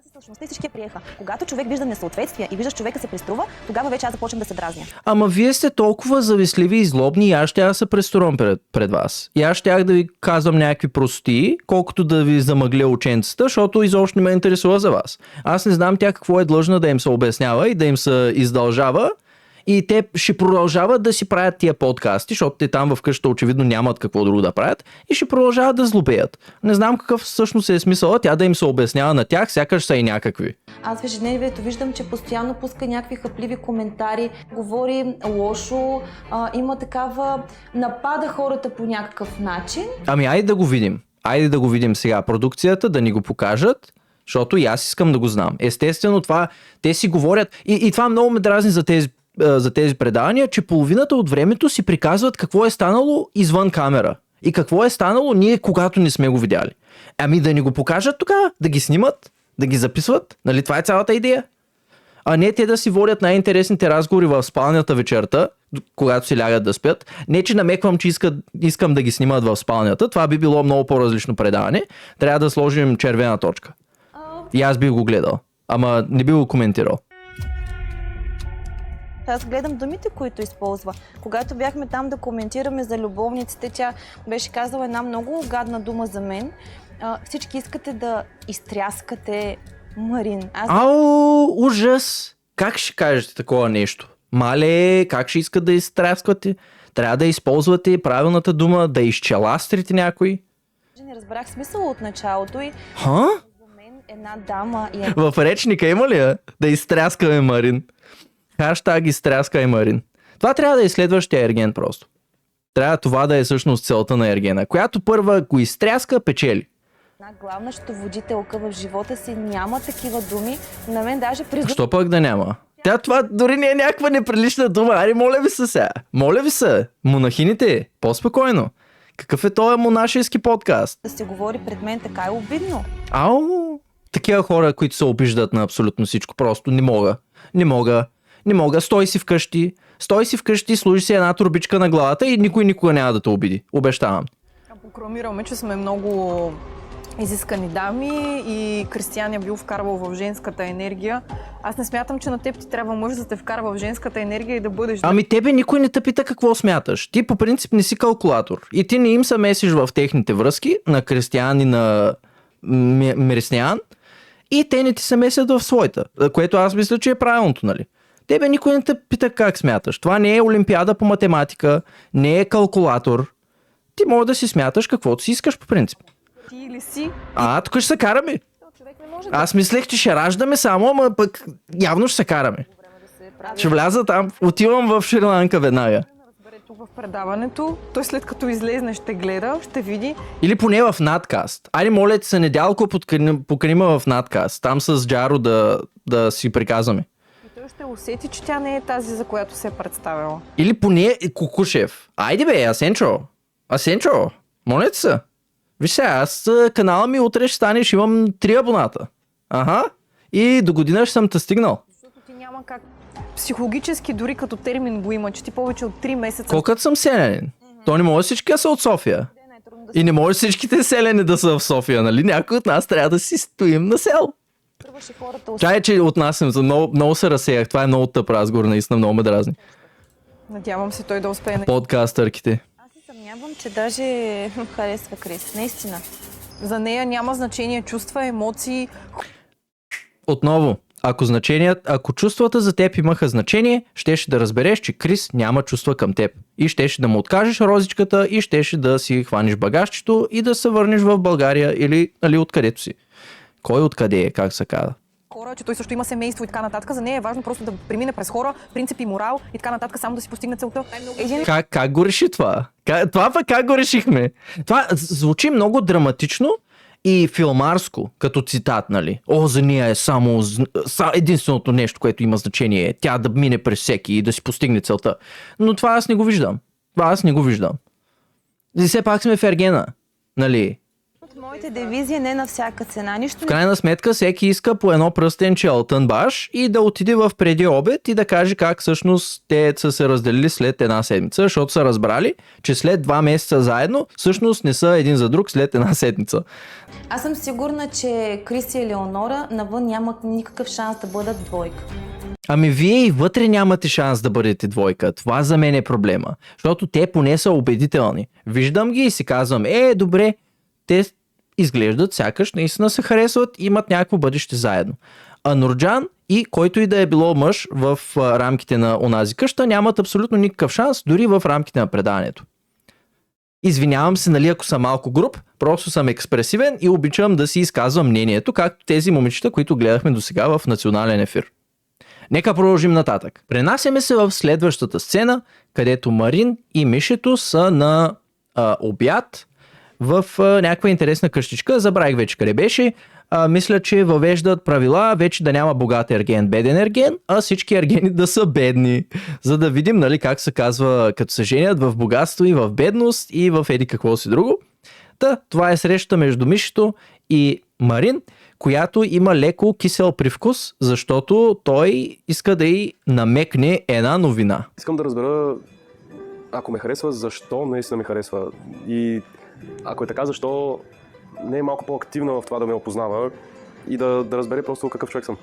Те всички я приеха. Когато човек вижда несъответствия и виждаш човека се преструва, тогава вече аз започвам да се дразня. Ама вие сте толкова завистливи и злобни и аз щях да се преструвам пред вас. И аз щях да ви казвам някакви прости, колкото да ви замъгля ученцата, защото изобщо не ме интересува за вас. Аз не знам тя какво е длъжна да им се обяснява и да им се издължава. И те ще продължават да си правят тия подкасти, защото те там в къщата очевидно нямат какво друго да правят и ще продължават да злобеят. Не знам какъв всъщност е смисъл тя да им се обяснява на тях, сякаш са и някакви. Аз в ежедневието виждам, че постоянно пуска някакви хапливи коментари, говори лошо, има такава, напада хората по някакъв начин. Айде да го видим. Айде да го видим сега продукцията, да ни го покажат Защото и аз искам да го знам. Естествено, това те си говорят и това много ме дразни за тези предавания, че половината от времето си приказват какво е станало извън камера. И какво е станало ние, когато не сме го видяли. Ами да ни го покажат тогава, да ги снимат, да ги записват. Нали това е цялата идея? А не те да си водят най-интересните разговори в спалнята вечерта, когато си лягат да спят. Не, че намеквам, че искам да ги снимат в спалнята. Това би било много по-различно предаване. Трябва да сложим червена точка. И аз би го гледал. Ама не би го коментирал. Аз гледам думите, които използва. Когато бяхме там да коментираме за любовниците, тя беше казала една много гадна дума за мен. Всички искате да изтряскате Марин. Ау, ужас! Как ще кажете такова нещо? Мале, как ще искат да изтрясквате? Трябва да използвате правилната дума, да изчеластрите някой. Не разбрах смисъл от началото и Ха? за мен една дама В речника има ли да изтряскаме Марин? Хаштаг изтряскай Марин. Това трябва да е следващия ерген просто. Трябва това да е всъщност целта на ергена, която първа го изтряска, печели. една главна счетоводителка в живота си няма такива думи. На мен даже през... Що пък да няма? Тя това дори не е някаква неприлична дума. Ари, моля ви се сега. Моля ви се. Монахините, по-спокойно. Какъв е този монашески подкаст? Да се говори пред мен така е обидно. Ау! Такива хора, които се обиждат на абсолютно всичко. Просто не мога. Стой си вкъщи, служи си една турбичка на главата и никой никога няма да те обиди. Обещавам. Прокламираме, че сме много изискани дами и Кристиян я бил вкарвал в женската енергия. Аз не смятам, че на теб ти трябва мъж да те вкарва в женската енергия и да бъдеш... Ами тебе никой не те пита какво смяташ. Ти по принцип не си калкулатор. И ти не им се месиш в техните връзки на Кристиян и на Мереснян. И те не ти се месят в своята. Което аз мисля, че е правилното, нали? Тебе никой не те пита как смяташ. Това не е олимпиада по математика, не е калкулатор. Ти може да си смяташ каквото си искаш по принцип. Ти или си? Тук ще се караме. Аз мислех, че ще раждаме само, ама пък явно ще се караме. Ще вляза там, отивам в Шри-Ланка веднага. Тук в предаването, той след като излезне ще гледа, ще види. Или поне в надкаст. Айде, моля ти се, недялко поканима в надкаст. Там с Джаро да си приказваме. И той ще усети, че тя не е тази, за която се е представила. Или поне Кукушев. Айде бе, Асенчо, моля ти се. Виж сега, аз канала ми утре ще стане, ще имам 3 абоната. И до година ще съм те стигнал. Защото ти няма как. Психологически дори като термин го има, че ти повече от 3 месеца... Колкът съм селянин? То не може всички да са от София. И не може всичките селяни да са в София, нали? Някой от нас трябва да си стоим на сел. Чай, че отнасям, много се разсеях. Това е много тъп разговор, наистина много ме дразни. Надявам се той да успее. Подкастърките. Аз се съмнявам, че даже харесва Крис. Наистина. За нея няма значение чувства, емоции. Отново, ако чувствата за теб имаха значение, щеше да разбереш, че Крис няма чувства към теб. И щеше да му откажеш розичката и щеше да си хванеш багажчето и да се върнеш в България или откъдето си. Кой откъде е, как се казва? Хора, че той също има семейство и така нататък. За нея е важно просто да премине през хора, принципи, морал и така нататък, само да си постигне целта. Как го реши това? Това пък как го решихме? Това звучи много драматично и филмарско, като цитат, нали? За нея е само единственото нещо, което има значение е тя да мине през всеки и да си постигне целта. Но това аз не го виждам. И все пак сме в ергена, нали? Моите девизии не на всяка цена. В крайна сметка всеки иска по едно пръстенче алтън баш и да отиде в преди обед и да каже как всъщност те са се разделили след една седмица, защото са разбрали, че след 2 месеца заедно всъщност не са един за друг след една седмица. Аз съм сигурна, че Крис и Елеонора навън нямат никакъв шанс да бъдат двойка. Ами вие и вътре нямате шанс да бъдете двойка. Това за мен е проблема. Защото те поне са убедителни. Виждам ги и си казвам, добре, те изглеждат сякаш наистина се харесват и имат някакво бъдеще заедно. А Нурджан и който и да е било мъж в рамките на онази къща нямат абсолютно никакъв шанс, дори в рамките на предаването. Извинявам се, нали, ако съм малко груб, просто съм експресивен и обичам да си изказвам мнението, както тези момичета, които гледахме досега в национален ефир. Нека продължим нататък. Пренасяме се в следващата сцена, където Марин и Мишето са на обяд в някаква интересна къщичка. Забравих вече къде беше. мисля, че въвеждат правила вече да няма богат ерген, беден ерген, а всички ергени да са бедни. За да видим, нали, как се казва, като се женят в богатство и в бедност и в еди какво си друго. Това е среща между Мишето и Марин, която има леко кисел привкус, защото той иска да й намекне една новина. Искам да разбера, ако ме харесва, защо наистина ме харесва. И ако е така, защо не е малко по-активна в това да ме опознава и да разбере просто какъв човек съм.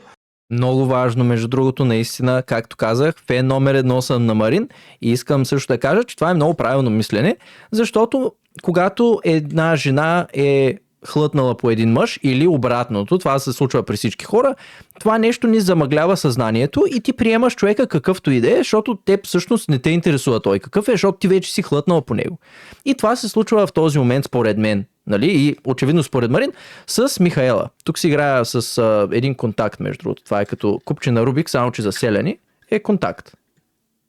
Много важно, между другото, наистина, както казах, фен номер 1 съм на Марин и искам също да кажа, че това е много правилно мислене, защото когато една жена е хлътнала по един мъж или обратното, това се случва при всички хора, това нещо ни замъглява съзнанието и ти приемаш човека какъвто и да е, защото теб всъщност не те интересува той какъв е, защото ти вече си хлътнал по него. И това се случва в този момент според мен, нали? И очевидно според Марин, с Михаела. Тук си играя с един контакт, между другото. Това е като купче на Рубик, само че заселени е контакт.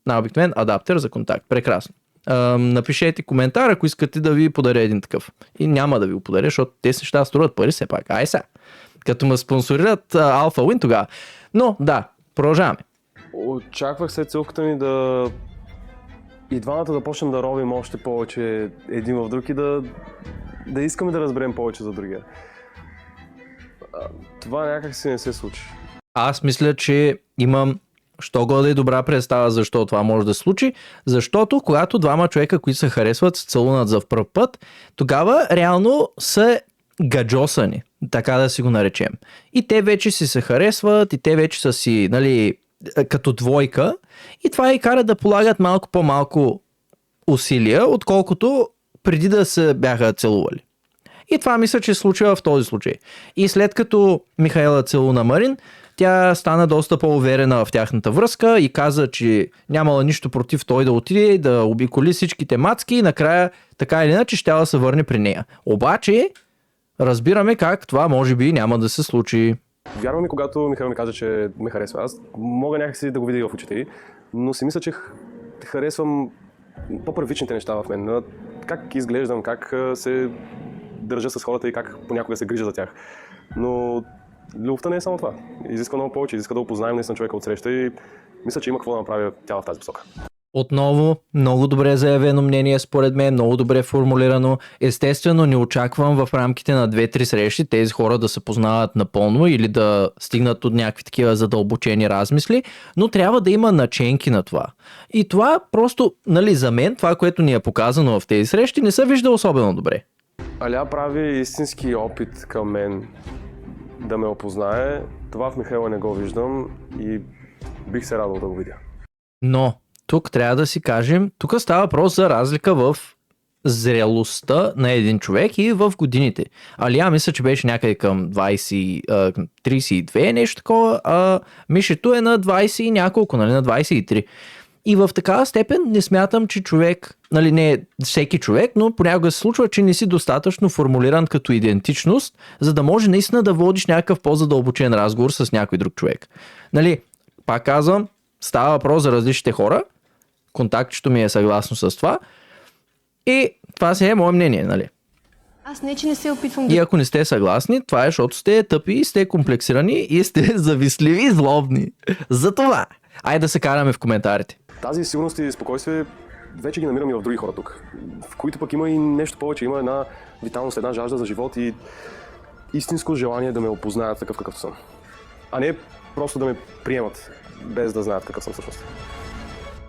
Най-обикновен адаптер за контакт. Прекрасно. Напишете коментар, ако искате да ви подаря един такъв. И няма да ви го подаря, защото те неща струват пари все пак. Ай сега. Като ме спонсорират Alpha Win тогава. Но да, продължаваме. Очаквах се целката ми да и двамата да почнем да ровим още повече един в друг и да искаме да разберем повече за другия. Това някак си не се случи. Аз мисля, че имам що годе добра представа защо това може да се случи, защото когато двама човека, които се харесват, се целунат за в пръв път, тогава реално са гаджосани, така да си го наречем. И те вече си се харесват, и те вече са си, нали, като двойка, и това и кара да полагат малко по-малко усилия, отколкото преди да се бяха целували. И това мисля, че се случва в този случай. И след като Михаела целуна Марин, тя стана доста по-уверена в тяхната връзка и каза, че нямала нищо против той да отиде и да обиколи всичките мацки и накрая така или иначе ще да се върне при нея. Обаче разбираме как това може би няма да се случи. Вярвам и когато Михаил ми каза, че ме харесва. Аз мога някакси да го видя и в очите ѝ, но си мисля, че харесвам по-първичните неща в мен. Как изглеждам, как се държа с хората и как понякога се грижа за тях. Но любовта не е само това. Изисква много повече, изисква да опознаем наистина човека от среща и мисля, че има какво да направя тя в тази посока. Отново, много добре заявено мнение според мен, много добре формулирано. Естествено, не очаквам в рамките на 2-3 срещи тези хора да се познават напълно или да стигнат от някакви такива задълбочени размисли, но трябва да има наченки на това. И това просто, нали, за мен, това, което ни е показано в тези срещи, не се вижда особено добре. Аля прави истински опит към мен да ме опознае. Това в Михаела не го виждам и бих се радвал да го видя. Но тук трябва да си кажем, тук става въпрос за разлика в зрелостта на един човек и в годините. Алия мисля, че беше някъде към 32, нещо такова, а Мишето е на 20 и няколко, нали, на 23. И в такава степен не смятам, че човек, нали, не е всеки човек, но понякога се случва, че не си достатъчно формулиран като идентичност, за да може наистина да водиш някакъв по-задълбочен разговор с някой друг човек. Нали, пак казвам, става въпрос за различните хора, контактчето ми е съгласно с това и това си е мое мнение, нали? Аз не, че не се опитвам да... И ако не сте съгласни, това е, защото сте тъпи, сте комплексирани и сте завистливи и злобни. За това. Айде да се караме в коментарите. Тази сигурност и спокойствие вече ги намирам и в други хора тук, в които пък има и нещо повече. Има една виталност, една жажда за живот и истинско желание да ме опознаят такъв какъвто съм. А не просто да ме приемат, без да знаят какъв съм всъщност.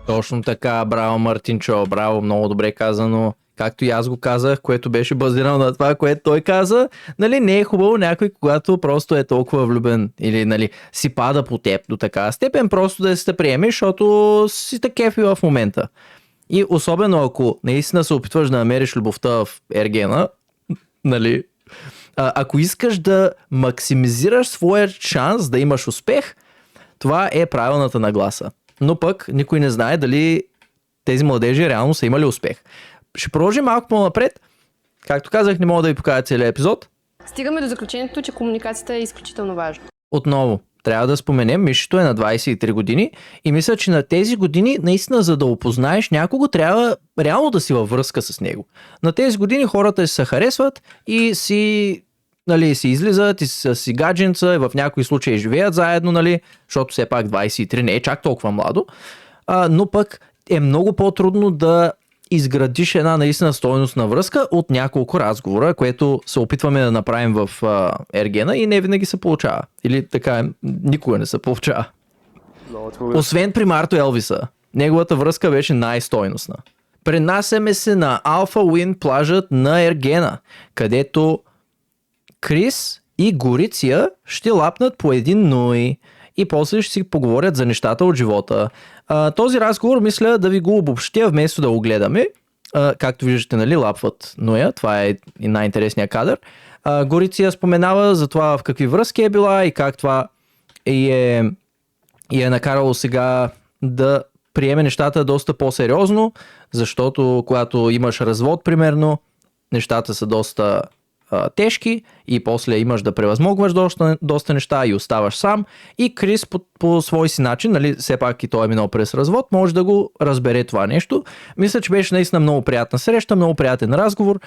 Точно така, браво Мартинчо, браво, много добре казано. Както и аз го казах, което беше базирано на това, което той каза, нали, не е хубаво някой, когато просто е толкова влюбен или, нали, си пада по теб до такава степен, просто да се те приеме, защото си те кефи в момента. И особено ако наистина се опитваш да намериш любовта в ергена, нали, ако искаш да максимизираш своя шанс да имаш успех, това е правилната нагласа. Но пък никой не знае дали тези младежи реално са имали успех. Ще продължим малко по-напред. Както казах, не мога да ви покажа целият епизод. Стигаме до заключението, че комуникацията е изключително важна. Отново, трябва да споменем, Мишето е на 23 години и мисля, че на тези години наистина, за да опознаеш някого, трябва реално да си във връзка с него. На тези години хората се харесват и си нали, си излизат и са си гадженца, и в някои случаи живеят заедно, нали, защото все пак 23 не е чак толкова младо, но пък е много по-трудно да изградиш една наистина стойностна връзка от няколко разговора, което се опитваме да направим в Ергена и не винаги се получава. Или така, никога не се получава. Освен при Марто Елвиса. Неговата връзка беше най-стойностна. Пренасяме се на Алфа Уин плажът на Ергена, където Крис и Гориция ще лапнат по един нуй и после ще си поговорят за нещата от живота. Този разговор мисля да ви го обобщя вместо да го гледаме. Както виждате, нали, лапват нуя. Това е най-интересният кадър. Гориция споменава за това в какви връзки е била и как това е накарало сега да приеме нещата доста по-сериозно, защото когато имаш развод, примерно, нещата са доста тежки и после имаш да превъзмогваш доста неща и оставаш сам. И Крис по свой си начин, нали, все пак и той е минал през развод, може да го разбере това нещо. Мисля, че беше наистина много приятна среща, много приятен разговор.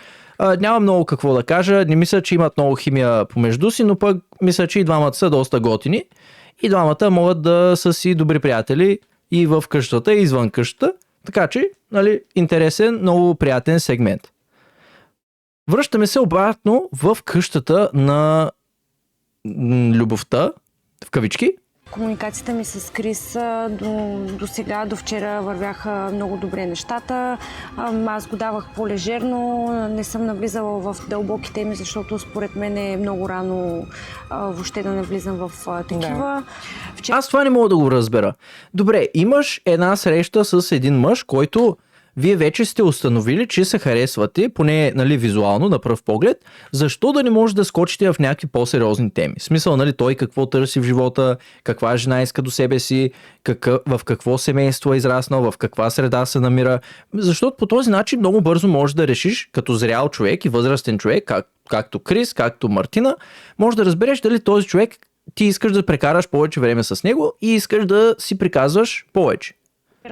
Няма много какво да кажа, не мисля, че имат много химия помежду си, но пък мисля, че и двамата са доста готини. И двамата могат да са си добри приятели и в къщата, и извън къщата. Така че, нали, интересен, много приятен сегмент. Връщаме се обратно в къщата на любовта, в кавички. Комуникацията ми с Крис до сега, до вчера вървяха много добре нещата. Аз го давах по-лежерно, не съм навлизала в дълбоки теми, защото според мен е много рано въобще да навлизам в такива. Да. Аз това не мога да го разбера. Добре, имаш една среща с един мъж, който вие вече сте установили, че се харесвате, поне, нали, визуално, на пръв поглед. Защо да не може да скочите в някакви по-сериозни теми? В смисъл, нали, той какво търси в живота, каква жена иска до себе си, в какво семейство е израснал, в каква среда се намира. Защото по този начин много бързо можеш да решиш, като зрял човек и възрастен човек, както Крис, както Мартина, можеш да разбереш дали този човек ти искаш да прекараш повече време с него и искаш да си приказваш повече.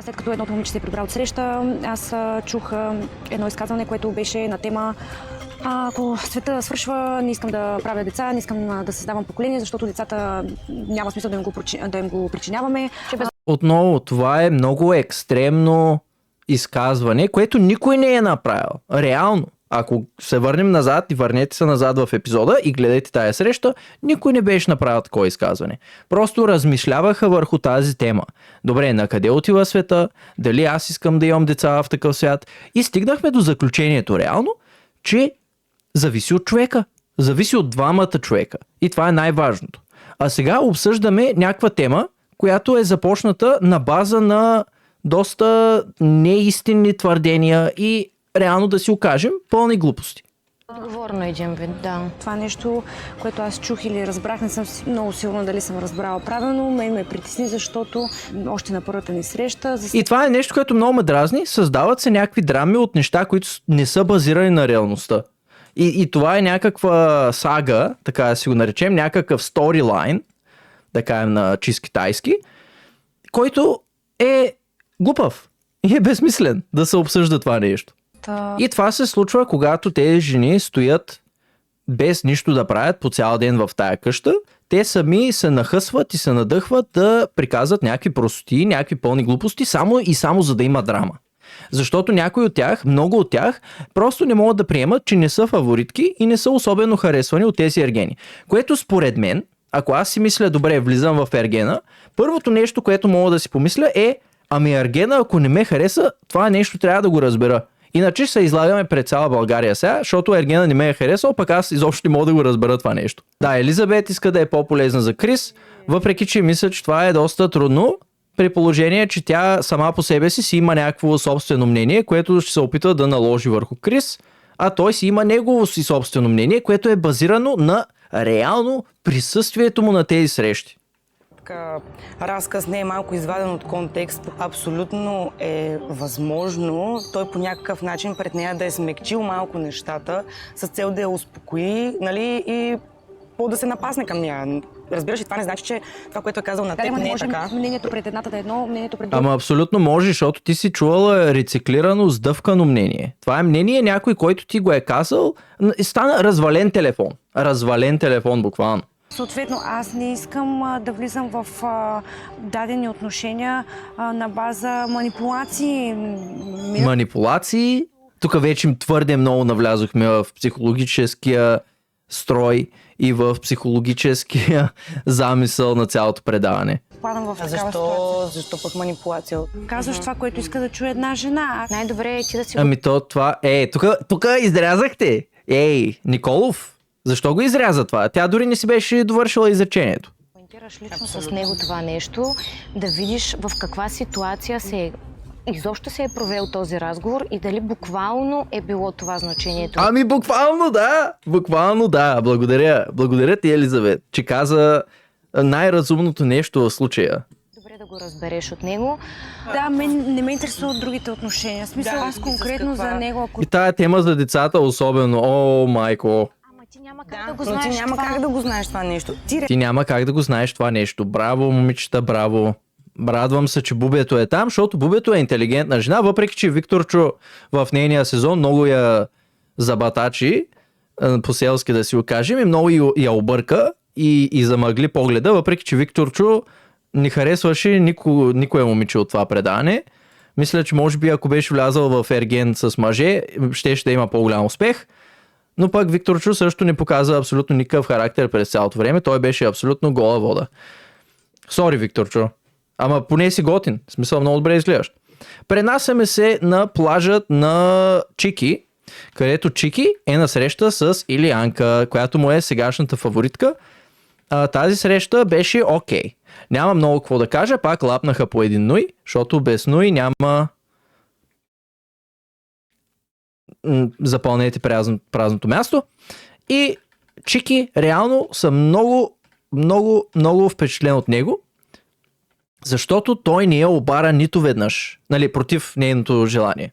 След като едното момиче се е прибрал от среща, аз чух едно изказване, което беше на тема: ако света свършва, не искам да правя деца, не искам да създавам поколение, защото децата няма смисъл да им го причиняваме. Отново, това е много екстремно изказване, което никой не е направил. Реално. Ако се върнем назад и върнете се назад в епизода и гледайте тая среща, никой не беше направил такова изказване. Просто размишляваха върху тази тема. Добре, на къде отива света? Дали аз искам да имам деца в такъв свят? И стигнахме до заключението реално, че зависи от човека. Зависи от двамата човека. И това е най-важното. А сега обсъждаме някаква тема, която е започната на база на доста неистинни твърдения и реално да си окажем пълни глупости. Отговорно един вид, да. Това нещо, което аз чух или разбрах, не съм много сигурна дали съм разбрала правилно. Мен ме притесни, защото още на първата ни среща... И това е нещо, което много ме дразни. Създават се някакви драми от неща, които не са базирани на реалността. И това е някаква сага, така да си го наречем, някакъв сторилайн, да кажем на чист китайски, който е глупав и е безсмислен да се обсъжда това нещо. И това се случва, когато тези жени стоят без нищо да правят по цял ден в тая къща. Те сами се нахъсват и се надъхват да приказват някакви простоти, някакви пълни глупости, само за да има драма. Защото някои от тях, много от тях, просто не могат да приемат, че не са фаворитки и не са особено харесвани от тези ергени. Което според мен, ако аз си мисля, добре, влизам в ергена, първото нещо, което мога да си помисля е: ами ергена, ако не ме хареса, това нещо трябва да го разбера. Иначе се излагаме пред цяла България сега, защото ергена не ме е харесал, пък аз изобщо не мога да го разбера това нещо. Да, Елизабет иска да е по-полезна за Крис, въпреки че мисля, че това е доста трудно, при положение, че тя сама по себе си има някакво собствено мнение, което ще се опитва да наложи върху Крис, а той си има негово си собствено мнение, което е базирано на реално присъствието му на тези срещи. Разказ не е малко изваден от контекст. Абсолютно е възможно той по някакъв начин пред нея да е смекчил малко нещата с цел да я успокои, нали, и да се напасне към нея. Разбираш ли, това не значи, че това, което е казал на теб, не е така. Мнението пред едната да е едно, мнението пред другата. Ама абсолютно може, защото ти си чувала рециклирано, сдъвкано мнение. Това е мнение някой, който ти го е казал, и стана развален телефон. развален телефон, буквално. Съответно, аз не искам да влизам в дадени отношения на база манипулации. Манипулации. Тук вече твърде много навлязохме в психологическия строй и в психологическия замисъл на цялото предаване. Падам в такава Защо? Защо пък манипулация? Казваш това, което иска да чуе една жена. Най-добре е ти да си Ами това... тук изрязахте. Николов, защо го изряза това? Тя дори не си беше довършила изречението. коментираш лично с него това нещо, да видиш в каква ситуация изобщо се е провел този разговор и дали буквално е било това значението. Ами буквално да. Благодаря ти, Елизавет, че каза най-разумното нещо в случая. Добре да го разбереш от него. Да, мен не ме интересуват другите отношения. В смисъл, аз конкретно за него, ако... И тая тема за децата особено, майко. Ти няма как да го знаеш това нещо. Ти няма как да го знаеш това нещо. Браво, момичета, браво. Радвам се, че Бубето е там, защото Бубето е интелигентна жена, въпреки че Викторчо в нейния сезон много я забатачи, по-селски да си го кажем, и много я обърка и замъгли погледа, въпреки че Викторчо не харесваше никое момиче от това предаване. Мисля, че може би ако беше влязъл в Ерген с мъже, ще има по-голям успех. Но пък Викторчо също не показа абсолютно никакъв характер през цялото време. Той беше абсолютно гола вода. Сори, Викторчо. Ама поне си готин. В смисъл много добре изглеждаш. Пренасяме се на плажът на Чики, където Чики е на среща с Илианка, която му е сегашната фаворитка. Тази среща беше окей. Няма много какво да кажа, пак лапнаха по един Нуй, защото без Нуй няма... Запълнете празното място. И Чики реално са много впечатлен от него, защото той не я обара нито веднъж, против нейното желание.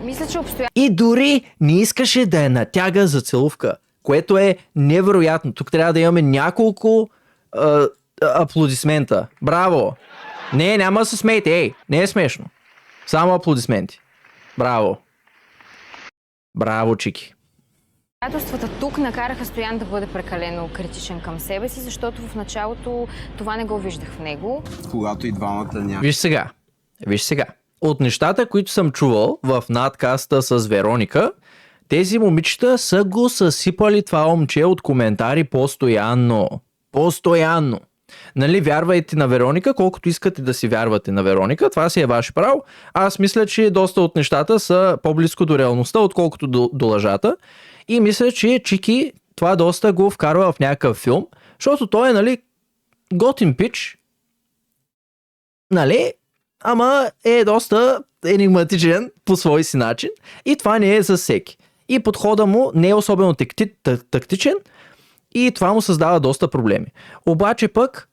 Мисля, че И дори не искаше да я натяга за целувка, което е невероятно. Тук трябва да имаме няколко аплодисмента. Браво! Не, няма да се смейте, не е смешно. Само аплодисменти. Браво! Браво, Чики! Обстоятелствата тук накараха Стоян да бъде прекалено критичен към себе си, защото в началото това не го виждах в него. Когато и двамата няма... Виж сега. От нещата, които съм чувал в надкаста с Вероника, тези момичета са го съсипали това момче от коментари постоянно. Постоянно. Вярвайте на Вероника, колкото искате да си вярвате на Вероника, това си е ваше право. Аз мисля, че доста от нещата са по-близко до реалността, отколкото до лъжата. И мисля, че Чики това доста го вкарва в някакъв филм, защото той е, готин пич, ама е доста енигматичен по свой си начин и това не е за всеки. И подхода му не е особено тактичен и това му създава доста проблеми. Обаче пък,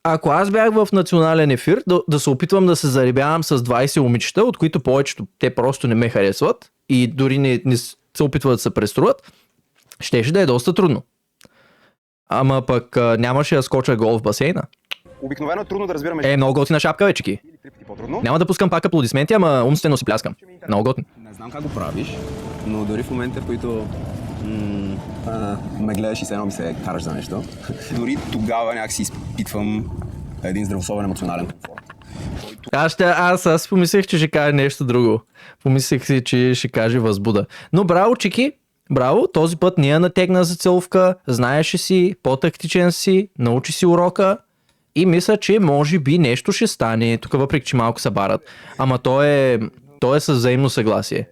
ако аз бях в национален ефир, да се опитвам да се зарибявам с 20 момичета, от които повечето те просто не ме харесват и дори не се опитват да се преструват, щеше да е доста трудно. Ама пък нямаше да скоча гол в басейна. Обикновено е трудно да разбираме... Много готина шапка, бе, Чики. Няма да пускам пак аплодисменти, ама умствено си пляскам. Много готин. Не знам как го правиш, но дори в момента, в които ме гледаш и се едно ми се караш за нещо, дори тогава някак си изпитвам един здравословен емоционален комфорт. Аз помислех, че ще каже нещо друго. Помислех си, че ще каже възбуда. Но браво, Чики, браво, този път не я натегна за целувка, знаеше си, по-тактичен си, научи си урока и мисля, че може би нещо ще стане, тук въпреки, че малко се барат. Ама то е със взаимно съгласие.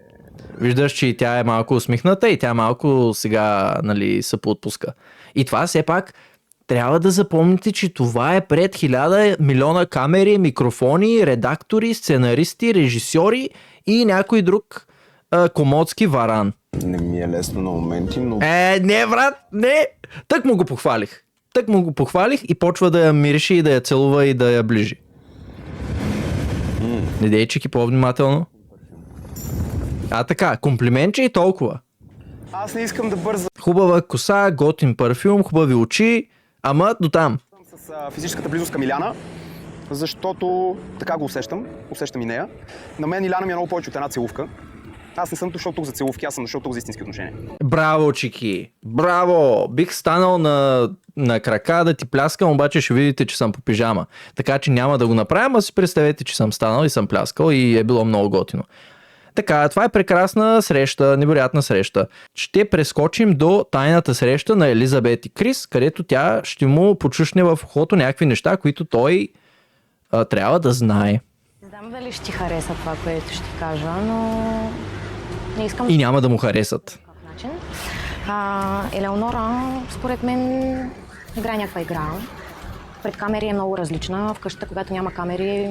Виждаш, че и тя е малко усмихната и тя малко сега се поотпуска. И това все пак трябва да запомните, че това е пред 1000 милиона камери, микрофони, редактори, сценаристи, режисьори и някой друг комодски варан. Не ми е лесно на моменти, но... Не, брат, не! Тък му го похвалих и почва да я мирише и да я целува и да я ближи. Не дей, Чики, по-внимателно. Така, комплиментче и толкова. Аз не искам да бързам. Хубава коса, готин парфюм, хубави очи, ама до там. С физическата близост към Иляна, защото така го усещам и нея. На мен Иляна ми е много повече от една целувка. Аз не съм дошъл тук за целувки, аз съм дошъл тук за истински отношения. Браво, Чики! Браво! Бих станал на крака да ти пляскам, обаче ще видите, че съм по пижама. Така че няма да го направя, а си представете, че съм станал и съм пляскал и е било много готино. Така, това е прекрасна среща, невероятна среща. Ще прескочим до тайната среща на Елизабет и Крис, където тя ще му почушне в ухото някакви неща, които той трябва да знае. Не знам дали ще ти хареса това, което ще ти кажа, но не искам... И няма да му харесат. Елеонора, според мен, играе някаква игра. Пред камери е много различна. В къщата, когато няма камери,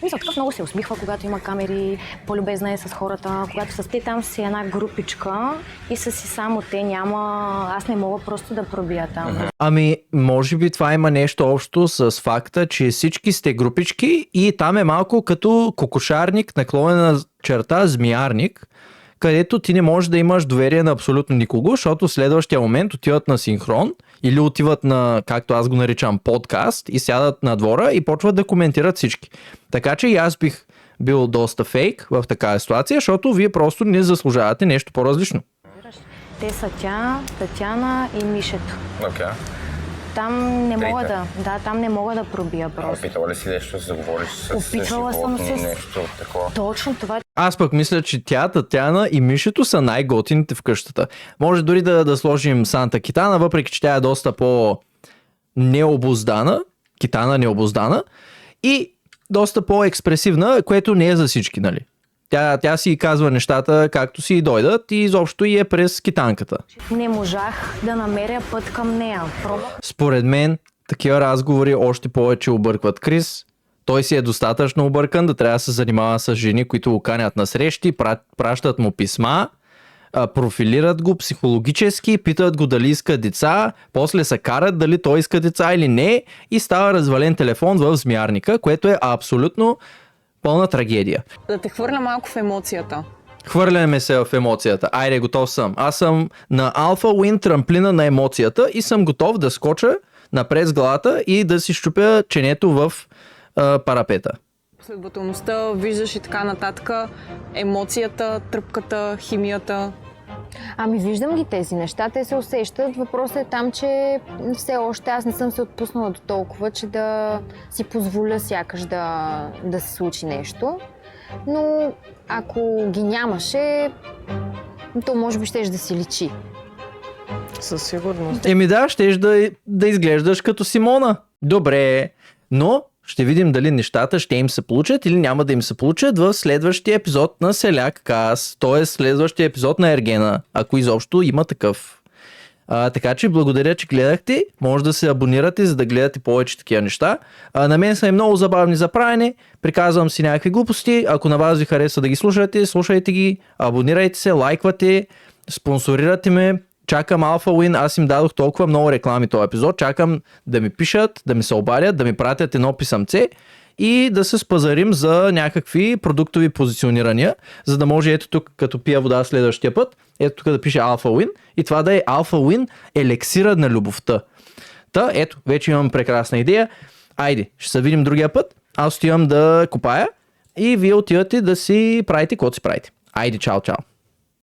мисля, такъв много се усмихва, когато има камери, по-любезна е с хората. Когато са те там си една групичка и са си само те, няма... Аз не мога просто да пробия там. Ами, може би това има нещо общо с факта, че всички сте групички и там е малко като кокошарник, наклонена черта, змиярник, където ти не можеш да имаш доверие на абсолютно никого, защото в следващия момент отиват на синхрон или отиват на, както аз го наричам, подкаст и сядат на двора и почват да коментират всички. Така че и аз бих бил доста фейк в такава ситуация, защото вие просто не заслужавате нещо по-различно. Те са тя, Татяна и Мишето. Okay. Там не мога там не мога да пробия просто. Опитвала ли си нещо да заговориш с Опитвала съм животни, нещо такова? Точно това. Аз пък мисля, че тя, Татяна и Мишето са най-готините в къщата. Може дори да сложим Санта Китана, въпреки че тя е доста по-необуздана, Китана необуздана и доста по-експресивна, което не е за всички, нали? Тя си казва нещата както си дойдат и изобщо и е през китанката. Не можах да намеря път към нея. Според мен, такива разговори още повече объркват Крис. Той си е достатъчно объркан да трябва да се занимава с жени, които го канят на срещи, пращат му писма, профилират го психологически, питат го дали иска деца, после се карат дали той иска деца или не и става развален телефон в змиярника, което е абсолютно пълна трагедия. Да те хвърля малко в емоцията. Хвърляме се в емоцията. Айде, готов съм. Аз съм на Alpha Win трамплина на емоцията и съм готов да скоча напред с главата и да си щупя ченето в парапета. Последователността, виждаш и така нататък, емоцията, тръпката, химията. Ами виждам ги тези неща, те се усещат. Въпросът е там, че все още аз не съм се отпуснала до толкова, че да си позволя сякаш да се случи нещо. Но ако ги нямаше, то може би щеш да си личи. Със сигурност. Еми да, щеш да изглеждаш като Симона. Добре, но ще видим дали нещата ще им се получат или няма да им се получат в следващия епизод на Селяк Каз, т.е. следващия епизод на Ергена, ако изобщо има такъв. Така че благодаря, че гледахте. Може да се абонирате, за да гледате повече такива неща. На мен са и много забавни за правене. Приказвам си някакви глупости. Ако на вас ви харесва да ги слушате, слушайте ги, абонирайте се, лайквате, спонсорирате ме. Чакам Alpha Win, аз им дадох толкова много реклами този епизод, чакам да ми пишат, да ми се обадят, да ми пратят едно писъмце и да се спазарим за някакви продуктови позиционирания, за да може ето тук, като пия вода следващия път, ето тук да пише Alpha Win и това да е Alpha Win елексира на любовта. Та, ето, вече имам прекрасна идея. Айде, ще се видим другия път. Аз отивам да копая и вие отивате да си правите каквото си правите. Айде, чао, чао.